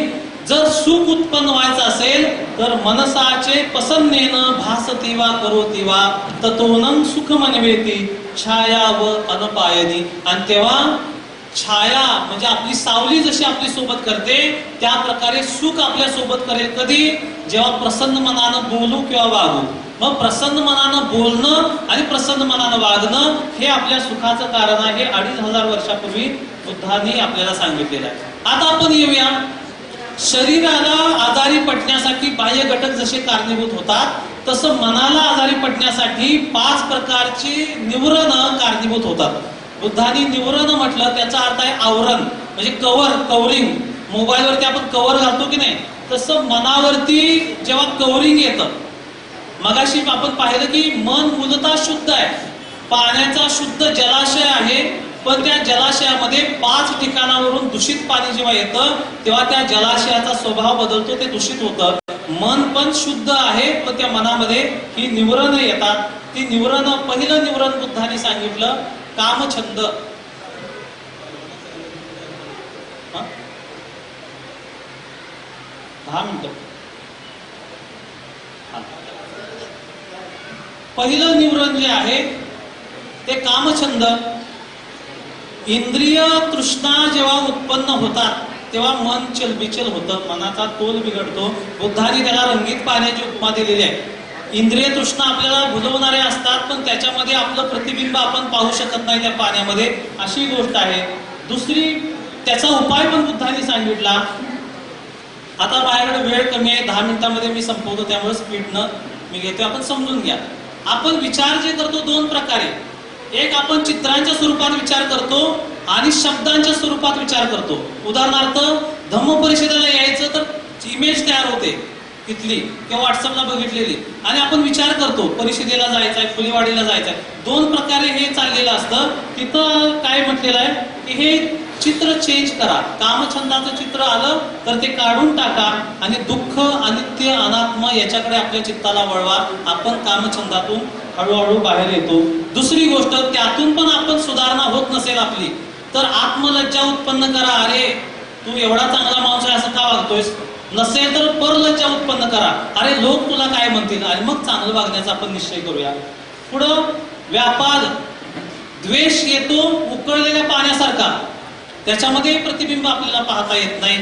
जर सुख उत्पन्न व्हायचं असेल तर मनसाचे पसन्नेनं भासती वा करोती वा ततोनं सुख मनवेती छाया व अनपायनी. आणि तेव्हा छाया म्हणजे आपली सावली जशी आपली सोबत करते त्या प्रकारे सुख आपल्या सोबत करेल कधी, जेव्हा प्रसन्न मनानं बोलू किंवा वागू. मग प्रसन्न मनानं बोलणं आणि प्रसन्न मनानं वागणं हे आपल्या सुखाचं कारण आहे. 2500 वर्षापूर्वी बुद्धांनी आपल्याला सांगितलेलं आहे. आता आपण येऊया, शरीराला आजारी पडण्यासाठी बाह्य घटक जसे कारणीभूत होतात तसं मनाला आजारी पडण्यासाठी 5 प्रकारची निवरणं कारणीभूत होतात. बुद्धांनी निवरण म्हटलं त्याचा अर्थ आहे आवरण, म्हणजे कवरिंग. मोबाईलवरती आपण कव्हर घालतो की नाही, तसं मनावरती जेव्हा कवरिंग येतं. मगाशी आपण पाहिलं की मन मूलतः शुद्ध आहे, पाण्याचा शुद्ध जलाशय आहे, पण त्या जलाशयामध्ये 5 ठिकाणावरून दूषित पाणी जेव्हा येतं तेव्हा त्या जलाशयाचा स्वभाव बदलतो, ते दूषित होतं. मन पण शुद्ध आहे, पण त्या मनामध्ये ही निवरणं येतात. ती निवरणं, पहिलं निवरण बुद्धांनी सांगितलं कामछंद. 10 मिनिटं. पहिलं निवरण जे आहे ते कामछंद. इंद्रिय तृष्णा जेव्हा उत्पन्न होतात तेव्हा मन चलबिचल होतं, मनाचा तोल बिघडतो. बुद्धांनी त्याला रंगीत पाण्याची उपमा दिलेली आहे. इंद्रिय तृष्णा आपल्याला भुलवणारे असतात, पण त्याच्यामध्ये आपलं प्रतिबिंब आपण पाहू शकत नाही त्या पाण्यामध्ये, अशी गोष्ट आहे. दुसरी, त्याचा उपाय पण बुद्धांनी सांगितला. आता माझ्याकडे वेळ कमी आहे, 10 मिनिटांमध्ये मी संपवतो, त्यामुळे स्पीडनं मी घेतो. आपण समजून घ्या. आपण विचार जे करतो 2 प्रकारे. एक, आपण चित्रांच्या स्वरूपात विचार करतो आणि शब्दांच्या स्वरूपात विचार करतो. उदाहरणार्थ, धम्म परिषदेला यायचं तर इमेज तयार होते तिथली किंवा व्हॉट्सअपला बघितलेली, आणि आपण विचार करतो परिषदेला जायचंय, फुलेवाडीला जायचंय. 2 प्रकारे हे चाललेलं असतं. तिथं काय म्हटलेलं आहे की हे चित्र चेंज करा. कामछंदाचं चित्र आलं तर ते काढून टाका आणि दुःख, अनित्य, अनात्म याच्याकडे आपल्या चित्ताला वळवा. आपण कामछंदातून हळूहळू बाहेर येतो. दुसरी गोष्ट, त्यातून पण आपण सुधारणा होत नसेल आपली तर आत्मलज्जा उत्पन्न करा. अरे तू एवढा चांगला माणूस आहे असं का वागतोयस? नसेल तर परलज्जा उत्पन्न करा. अरे लोक तुला काय म्हणतील, आणि मग चांगलं वागण्याचा आपण निश्चय करूया. पुढं, व्यापाद. द्वेष येतो उकळलेल्या पाण्यासारखा, त्याच्यामध्ये प्रतिबिंब आपल्याला पाहता येत नाही.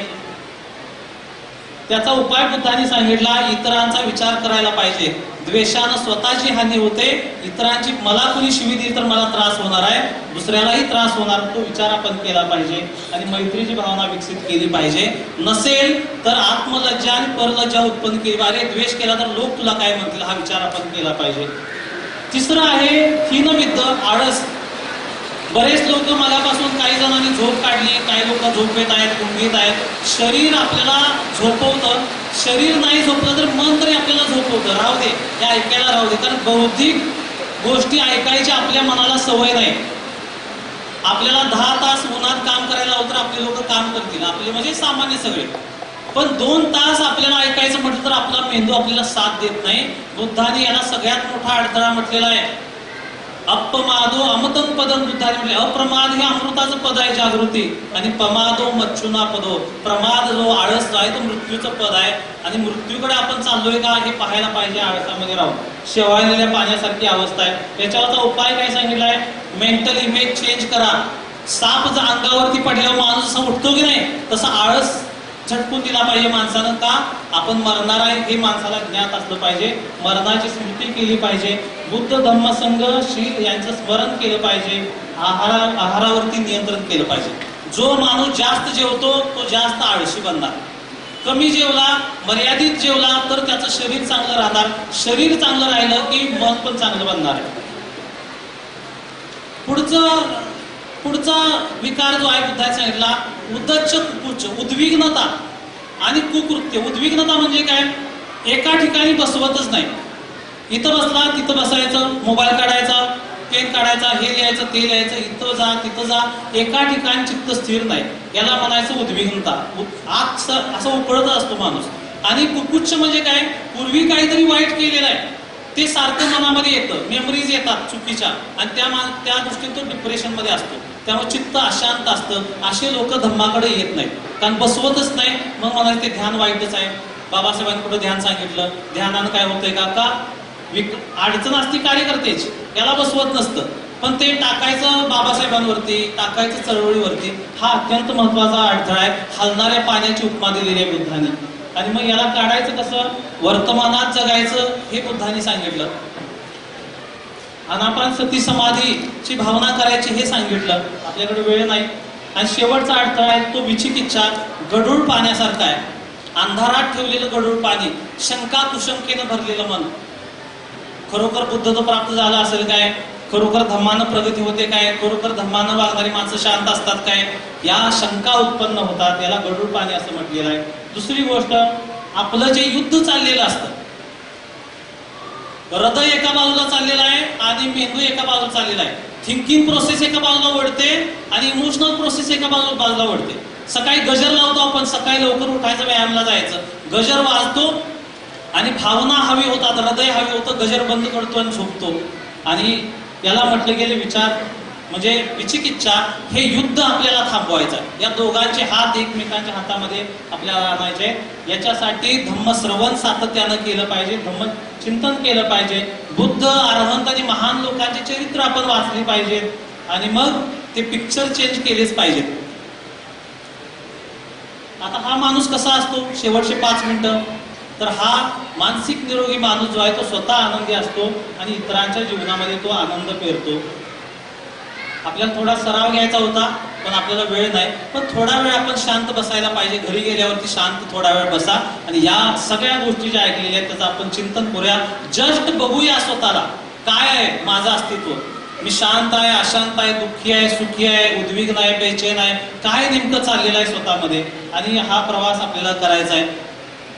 त्याचा उपाय बुद्धांनी सांगितला, इतरांचा विचार करायला पाहिजे. द्वेषानं स्वतःची हानी होते, इतरांची, मला कोणी शिवी दिली तर मला त्रास होणार आहे, दुसऱ्यालाही त्रास होणार, तो विचार आपण केला पाहिजे आणि मैत्रीची भावना विकसित केली पाहिजे. नसेल तर आत्मलज्जा आणि परलज्जा उत्पन्न केली. अरे द्वेष केला तर लोक तुला काय म्हणतील, हा विचार आपण केला पाहिजे. तिसरं आहे हीनमिद्द, आळस. बरेच लोक मगापासून काही जणांनी झोप काढली, काही लोक झोपेत आहेत, गुंगीत आहेत. शरीर आपल्याला झोपवतं, शरीर नाही झोपलं तर मन तरी आपल्याला झोपवतं. राहू दे, हे ऐकायला राहू दे, कारण बौद्धिक गोष्टी ऐकायची आपल्या मनाला सवय नाही. आपल्याला 10 तास उन्हात काम करायला लावलं तर आपले लोक काम करतील, आपले म्हणजे सामान्य सगळे. पण 2 तास आपल्याला ऐकायचं म्हटलं तर आपला मेंदू आपल्याला साथ देत नाही. बुद्धाने याला सगळ्यात मोठा अडथळा म्हटलेला आहे. अपमादो अमृतम पदम. बुद्धाने म्हटले अप्रमाद हे अमृताचं पद आहे, जागृती, आणि पमादो मच्छुना पदो. प्रमाद जो आळस आहे तो मृत्यूचं पद आहे, आणि मृत्यूकडे आपण चाललोय का हे पाहायला पाहिजे. आळसामध्ये राहून शेवाळलेल्या पाण्यासारखी अवस्था आहे. त्याच्यावरचा उपाय काय सांगितलाय, मेंटल इमेज चेंज करा. साप जर अंगावरती पडल्यावर माणूस जसा उठतो की नाही, तसा आळस झटकून दिला पाहिजे माणसानं. का? आपण मरणार आहे हे माणसाला ज्ञात असलं पाहिजे, मरणाची स्मृती केली पाहिजे, बुद्ध धम्म संघ शील यांचं स्मरण केलं पाहिजे, आहारावरती नियंत्रण केलं पाहिजे. जो माणूस जास्त जेवतो तो जास्त आळशी बनणार, कमी जेवला, मर्यादित जेवला तर त्याचं शरीर चांगलं राहणार. शरीर चांगलं राहिलं की मन पण चांगलं बनणार आहे. पुढचा विकार जो आहे बुद्धाने सांगितला, उद्धच्च कुकुच्च, उद्विग्नता आणि कुकृत्य. उद्विग्नता म्हणजे काय, एका ठिकाणी बसवतच नाही. इथं बसला तिथं बसायचं, मोबाईल काढायचा, पेन काढायचा, हे लिहायचं ते लिहायचं, इथं जा तिथं जा, एका ठिकाणी चित्त स्थिर नाही, याला म्हणायचं उद्विग्नता. आत असं उकळत असतो माणूस. आणि कुकुच्च म्हणजे काय, पूर्वी काहीतरी वाईट केलेलं आहे ते सारखं मनामध्ये येतं, मेमरीज येतात चुकीच्या, आणि त्या दृष्टीने तो डिप्रेशन मध्ये असतो. त्यामुळे चित्त अशांत असतं. असे लोक धम्माकडे येत नाहीत, कारण बसवतच नाही. मग म्हणाले ते ध्यान वाईटच आहे. बाबासाहेबांनी कुठं ध्यान सांगितलं, ध्यानानं काय होतंय का? अडचण असती कार्यकर्तेची, याला बसवत नसतं. पण ते टाकायचं बाबासाहेबांवरती, टाकायचं चळवळीवरती, हा अत्यंत महत्वाचा अडथळा आहे. हलणाऱ्या पाण्याची उपमा दिलेली आहे बुद्धांनी. आणि मग याला काढायचं कसं, वर्तमानात जगायचं हे बुद्धांनी सांगितलं. आनापान सती समाधीची भावना करायची हे सांगितलं. आपल्याकडे वेळ नाही. आणि शेवटचा अडथळा आहे तो विचिकिच्छा, गढूळ पाण्यासारखा आहे. अंधारात ठेवलेलं गढूळ पाणी, शंका कुशंकेनं भरलेलं मन. खरोखर बुद्धत्व प्राप्त झालं असेल काय, खरोखर धम्मानं प्रगती होते काय, खरोखर धम्मानं वागणारी माणसं शांत असतात काय, या शंका उत्पन्न होतात. याला गढूळ पाणी असं म्हटलेलं आहे. दुसरी गोष्ट, आपलं जे युद्ध चाललेलं असतं, हृदय एका बाजूला चाललेलं आहे आणि मेंदू एका बाजूला चाललेला आहे. थिंकिंग प्रोसेस एका बाजूला ओढते आणि इमोशनल प्रोसेस एका बाजूला ओढते. सकाळी गजर लावतो आपण, सकाळी लवकर उठायचं, व्यायामला जायचं, गजर वाजतो आणि भावना हवी होतात, हृदय हवी होतं, गजर बंद करतो आणि झोपतो. आणि याला म्हटलं गेले विचार म्हणजे विचिकिच्छा. हे युद्ध आपल्याला थांबवायचं आहे. या दोघांचे हात एकमेकांच्या हातामध्ये आपल्याला आणायचे. याच्यासाठी धम्मश्रवण सातत्यानं केलं पाहिजे, धम्म चिंतन केलं पाहिजे, बुद्ध, अरहंत आणि महान लोकांचे चरित्र आपण वाचली पाहिजेत आणि मग ते पिक्चर चेंज केलेच पाहिजेत. आता हा माणूस कसा असतो, शेवटचे 5 मिनिटं, तर हा मानसिक निरोगी माणूस जो आहे तो स्वतः आनंदी असतो आणि इतरांच्या जीवनामध्ये तो आनंद पेरतो. आपल्याला थोडा सराव घ्यायचा होता पण आपल्याला वेळ नाही. पण थोडा वेळ आपण शांत बसायला पाहिजे. घरी गेल्यावरती शांत थोडा वेळ बसा आणि या सगळ्या गोष्टी ज्या ऐकलेल्या आहेत त्याचं आपण चिंतन करूया. जस्ट बघूया स्वतःला, काय आहे माझं अस्तित्व, मी शांत आहे, अशांत आहे, दुःखी आहे, सुखी आहे, उद्विग्न आहे, बेचैन आहे, काय नेमकं चाललेलं आहे स्वतःमध्ये. आणि हा प्रवास आपल्याला करायचा आहे.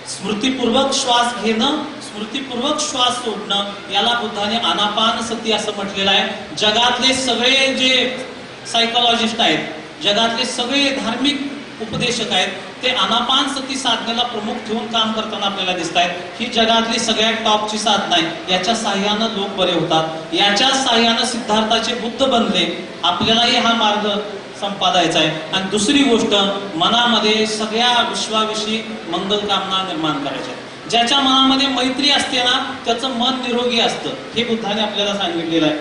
स्मृतीपूर्वक श्वास घेणं, स्मृतीपूर्वक श्वास सोडणं, याला बुद्धाने आनापान सती असं म्हटलेलं आहे. जगातले सगळे जे सायकोलॉजिस्ट आहेत, जगातले सगळे धार्मिक उपदेशक आहेत, ते आनापान सती साधनेला प्रमुख ठेवून काम करताना आपल्याला दिसत आहेत. ही जगातली सगळ्यात टॉपची साधना आहे. याच्या साह्यानं लोक बरे होतात. याच्या साह्यानं सिद्धार्थाचे बुद्ध बनले. आपल्यालाही हा मार्ग संपादायचा आहे. आणि दुसरी गोष्ट, मनामध्ये सगळ्या विश्वाविषयी मंगल कामना निर्माण करायच्या. ज्याच्या मनामध्ये मैत्री असते ना, त्याचं मन निरोगी असतं, हे बुद्धाने आपल्याला सांगितलेलं आहे.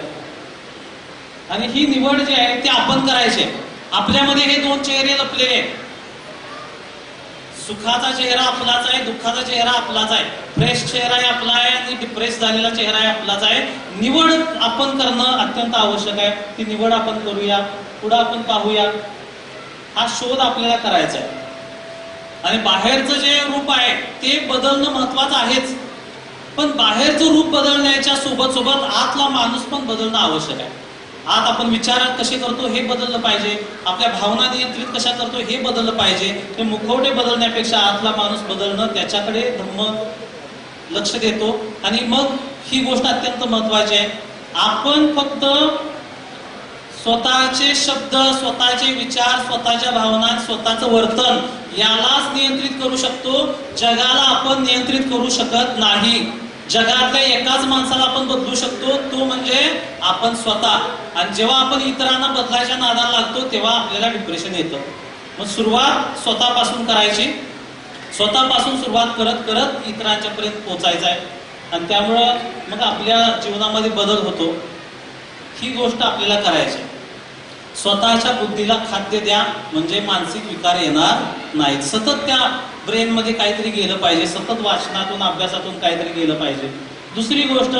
आणि ही निवड जी आहे ती आपण करायची. आपल्यामध्ये हे 2 चेहरे लपलेले आहेत. सुखाचा चेहरा आपलाच आहे, दुःखाचा चेहरा आपलाच आहे. फ्रेश चेहरा आहे आपला आहे आणि डिप्रेस झालेला चेहरा आहे आपलाच आहे. निवड आपण करणं अत्यंत आवश्यक आहे. ती निवड आपण करूया, पुढे आपण पाहूया. हा शोध आपल्याला करायचा आहे. आणि बाहेरचं जे रूप आहे ते बदलणं महत्वाचं आहेच, पण बाहेरचं रूप बदलण्याच्या सोबत आतला माणूस पण बदलणं आवश्यक आहे. आत आपण विचार कसे करतो हे बदललं पाहिजे, आपल्या भावना नियंत्रित कशा करतो हे बदललं पाहिजे. ते मुखवटे बदलण्यापेक्षा आतला माणूस बदलणं, त्याच्याकडे धम्म लक्ष देतो. आणि मग ही गोष्ट अत्यंत महत्वाची आहे. आपण फक्त स्वतःचे शब्द, स्वतःचे विचार, स्वतःच्या भावना, स्वतःचं वर्तन यालाच नियंत्रित करू शकतो. जगाला आपण नियंत्रित करू शकत नाही. जगातल्या एकाच माणसाला आपण बदलू शकतो, तो म्हणजे आपण स्वतः. आणि जेव्हा आपण इतरांना बदलायच्या नादाला लागतो तेव्हा आपल्याला डिप्रेशन येतं. मग सुरुवात स्वतःपासून करायची. स्वतःपासून सुरुवात करत करत इतरांच्या पर्यंत पोहोचायचं आहे. आणि त्यामुळं मग आपल्या जीवनामध्ये बदल होतो. ही गोष्ट आपल्याला करायची. स्वतःच्या बुद्धीला खाद्य द्या म्हणजे मानसिक विकार येणार नाहीत. सतत त्या ब्रेन मध्ये काहीतरी गेलं पाहिजे, सतत वाचनातून अभ्यासातून काहीतरी गेलं पाहिजे. दुसरी गोष्ट,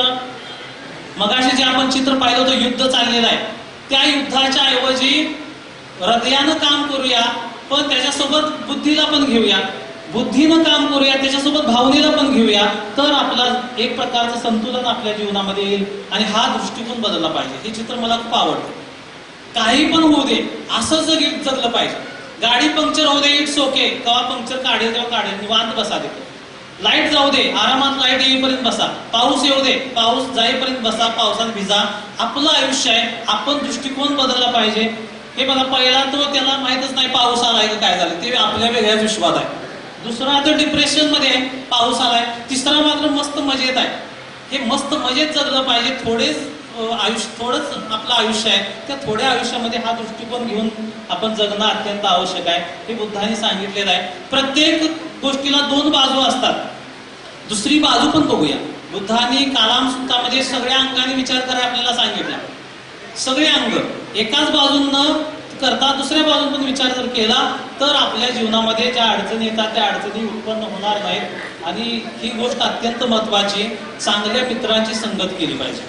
मगाशी जे आपण चित्र पाहिलं होतं, युद्ध चाललेलं आहे, त्या युद्धाच्या ऐवजी हृदयानं काम करूया, पण त्याच्यासोबत बुद्धीला पण घेऊया. बुद्धीनं काम करूया, त्याच्यासोबत भावनेला पण घेऊया, तर आपला एक प्रकारचं संतुलन आपल्या जीवनामध्ये येईल. आणि हा दृष्टिकोन बदलला पाहिजे. हे चित्र मला खूप आवडतं. काही पण होऊ दे, असं जगलं पाहिजे. गाडी पंक्चर होऊ दे, इट्स ओके, केव्हा पंक्चर काढेल तेव्हा काढेल, निवांत बसा देतो. लाईट जाऊ दे, आरामात लाईट येईपर्यंत बसा. पाऊस येऊ दे, पाऊस जाईपर्यंत बसा, पावसात भिजा. आपलं आयुष्य आहे, आपण दृष्टिकोन बदलला पाहिजे. हे बघा, पहिला तो त्याला माहितच नाही पाऊस आलाय का काय झालं, ते आपल्या वेगळ्याच विश्वात आहे. दुसरा तर डिप्रेशन मध्ये आहे, पाऊस आलाय. तिसरा मात्र मस्त मजेत आहे. हे मस्त मजेत जगलं पाहिजे. थोडंच आपलं आयुष्य आहे, त्या थोड्या आयुष्यामध्ये हा दृष्टिकोन घेऊन आपण जगणं अत्यंत आवश्यक आहे. हे बुद्धाने सांगितलेलं आहे. प्रत्येक गोष्टीला 2 बाजू असतात. दुसरी बाजू पण बघूया. बुद्धाने कालाम सूत्रामध्ये सगळ्या अंगाने विचार करायला आपल्याला सांगितलं. सगळे अंग एकाच बाजून न करता दुसऱ्या बाजून पण विचार जर केला तर आपल्या जीवनामध्ये ज्या अडचणी येतात त्या अडचणी उत्पन्न होणार नाहीत. आणि ही गोष्ट अत्यंत महत्वाची, चांगल्या मित्रांची संगत केली पाहिजे.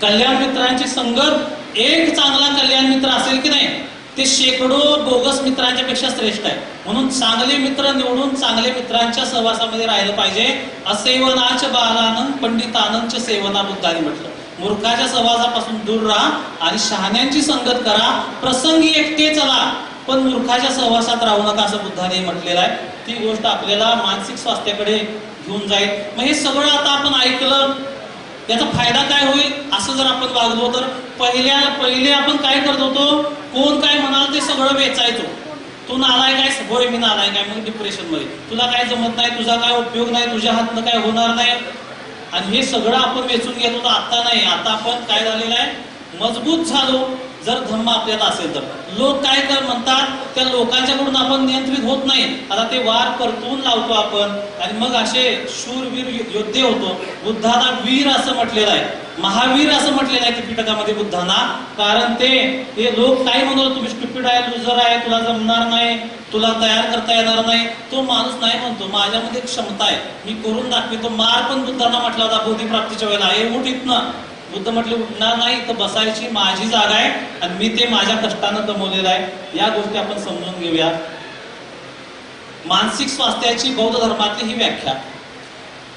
कल्याण मित्रांची संगत, एक चांगला कल्याण मित्र असेल की नाही ते शेकडो बोगस मित्रांच्या पेक्षा श्रेष्ठ आहे. म्हणून चांगले मित्र निवडून चांगल्या मित्रांच्या सहवासामध्ये राहिलं पाहिजे. असेवनाच बालानंद पंडितानंद सेवना बुद्धाने म्हटलं. मूर्खाच्या सहवासापासून दूर राहा आणि शहाण्यांची संगत करा. प्रसंगी एकटे चला पण मूर्खाच्या सहवासात राहू नका असं बुद्धाने म्हटलेलं आहे. ती गोष्ट आपल्याला मानसिक स्वास्थ्याकडे घेऊन जाईल. मग हे सगळं आता आपण ऐकलं, याचा फायदा काय होईल असं जर आपण वागलो तर पहिले आपण काय करत होतो, कोण काय म्हणाल ते सगळं वेचायचो. तू नालाय काय, होय मी नालाय काय, मग डिप्रेशन मध्ये तुला काय जमत नाही, तुझा काय उपयोग नाही, तुझ्या हातनं काय होणार नाही, आणि हे सगळं आपण वेचून घेत होतो. आता नाही, आता आपण काय झालेलं आहे, मजबूत झालो. जर धर्म आपल्याला असेल तर लोक काय कर म्हणतात त्या लोकांच्याकडून आपण नियंत्रित होत नाही. आता ते वार परतून लावतो आपण आणि मग असे शूरवीर योद्धे होतो. बुद्धाला वीर असं म्हटलेलं आहे, महावीर असं म्हटलेलं आहे त्रिपिटकामध्ये बुद्धांना. कारण ते लोक काय म्हणतो, तुम्ही स्टुपिड आहे, लुजर आहे, तुला जमणार नाही, तुला तयार करता येणार नाही. तो माणूस नाही म्हणतो माझ्यामध्ये क्षमता आहे, मी करून दाखवितो. मार पण बुद्धांना म्हटला होता बोधीप्राप्तीच्या वेळेला, हे उठ इथनं. बुद्ध म्हटले उठणार नाही, तर बसायची माझी जागा आहे आणि मी ते माझ्या कष्टानं कमवलेलं आहे. या गोष्टी आपण समजून घेऊया. मानसिक स्वास्थ्याची बौद्ध धर्मातली ही व्याख्या.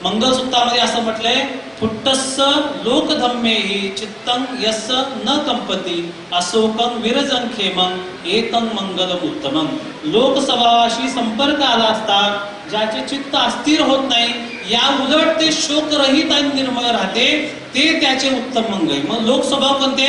मंगलसूत्रामध्ये असं म्हटलंय, फुट्टस्स लोकधम्मेहि चित्तं यस्स न कंपती अशोकं विरजन खेमं एतं मंगलम उत्तमं. लोकस्वभावाशी संपर्क आला असता ज्याचे चित्त अस्थिर होत नाही, या उलट ते शोकरहित आणि निर्मळ राहते, ते त्याचे उत्तम मंगल. मग लोकस्वभाव कोणते?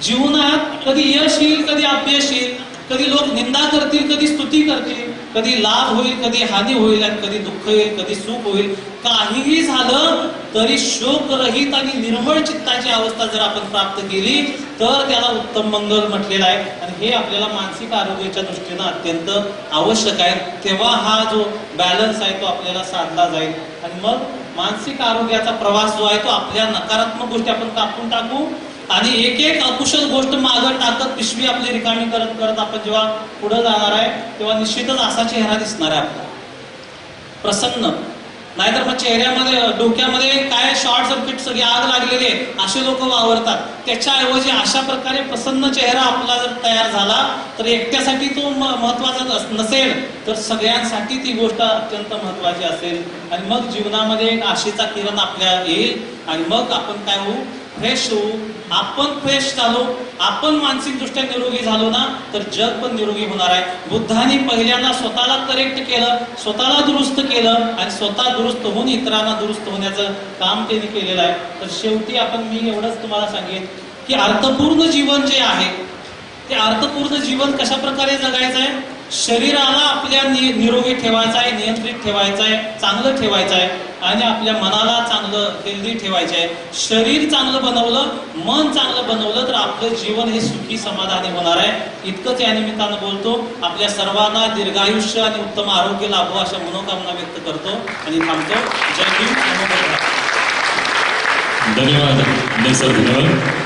जीवनात कधी यश येईल, कधी अपयश येईल, कधी लोक निंदा करतील, कधी स्तुती करतील, कधी लाभ होईल, कधी हानी होईल, आणि कधी दुःख येईल, कधी सुख होईल. काहीही झालं तरी शोकरहित आणि निर्मळ चित्ताची अवस्था जर आपण प्राप्त केली तर त्याला उत्तम मंगल म्हटलेलं आहे. आणि हे आपल्याला मानसिक आरोग्याच्या दृष्टीनं अत्यंत आवश्यक आहे. तेव्हा हा जो बॅलन्स आहे तो आपल्याला साधला जाईल. आणि मग मानसिक आरोग्याचा प्रवास जो आहे तो आपल्या नकारात्मक गोष्टी आपण कापून टाकू आणि एक एक अकुशल गोष्ट मागं टाकत पिशवी आपली रिकामी करत करत आपण जेव्हा पुढे जाणार आहे तेव्हा निश्चितच असा चेहरा दिसणार आहे आपला, प्रसन्न. नाहीतर मग चेहऱ्यामध्ये डोक्यामध्ये काय शॉर्ट सर्किट सगळी आग लागलेली आहे असे लोक वावरतात. त्याच्याऐवजी अशा प्रकारे प्रसन्न चेहरा आपला जर तयार झाला तर एकट्यासाठी तो महत्वाचा नसेल तर सगळ्यांसाठी ती गोष्ट अत्यंत महत्वाची असेल. आणि मग जीवनामध्ये एक आशेचा किरण आपल्या येईल आणि मग आपण काय होऊ, फ्रेश होऊ. आपण फ्रेश झालो, आपण मानसिकदृष्ट्या निरोगी झालो ना तर जग पण निरोगी होणार आहे. बुद्धांनी पहिल्यांदा स्वतःला करेक्ट केलं, स्वतःला दुरुस्त केलं आणि स्वतः दुरुस्त होऊन इतरांना दुरुस्त होण्याचं काम त्यांनी केलेलं आहे. तर शेवटी मी एवढंच तुम्हाला सांगेन की अर्थपूर्ण जीवन जे आहे ते अर्थपूर्ण जीवन कशा प्रकारे जगायचं आहे. शरीराला आपल्या निरोगी ठेवायचं आहे, नियंत्रित ठेवायचं आहे, चांगलं ठेवायचं आहे आणि आपल्या मनाला चांगलं हेल्दी ठेवायचं आहे. शरीर चांगलं बनवलं, मन चांगलं बनवलं तर आपलं जीवन हे सुखी समाधानी होणार आहे. इतकंच या निमित्तानं बोलतो. आपल्या सर्वांना दीर्घायुष्य आणि उत्तम आरोग्य लाभो अशा मनोकामना व्यक्त करतो आणि थांबतो. जय भीम. धन्यवाद. धन्यवाद.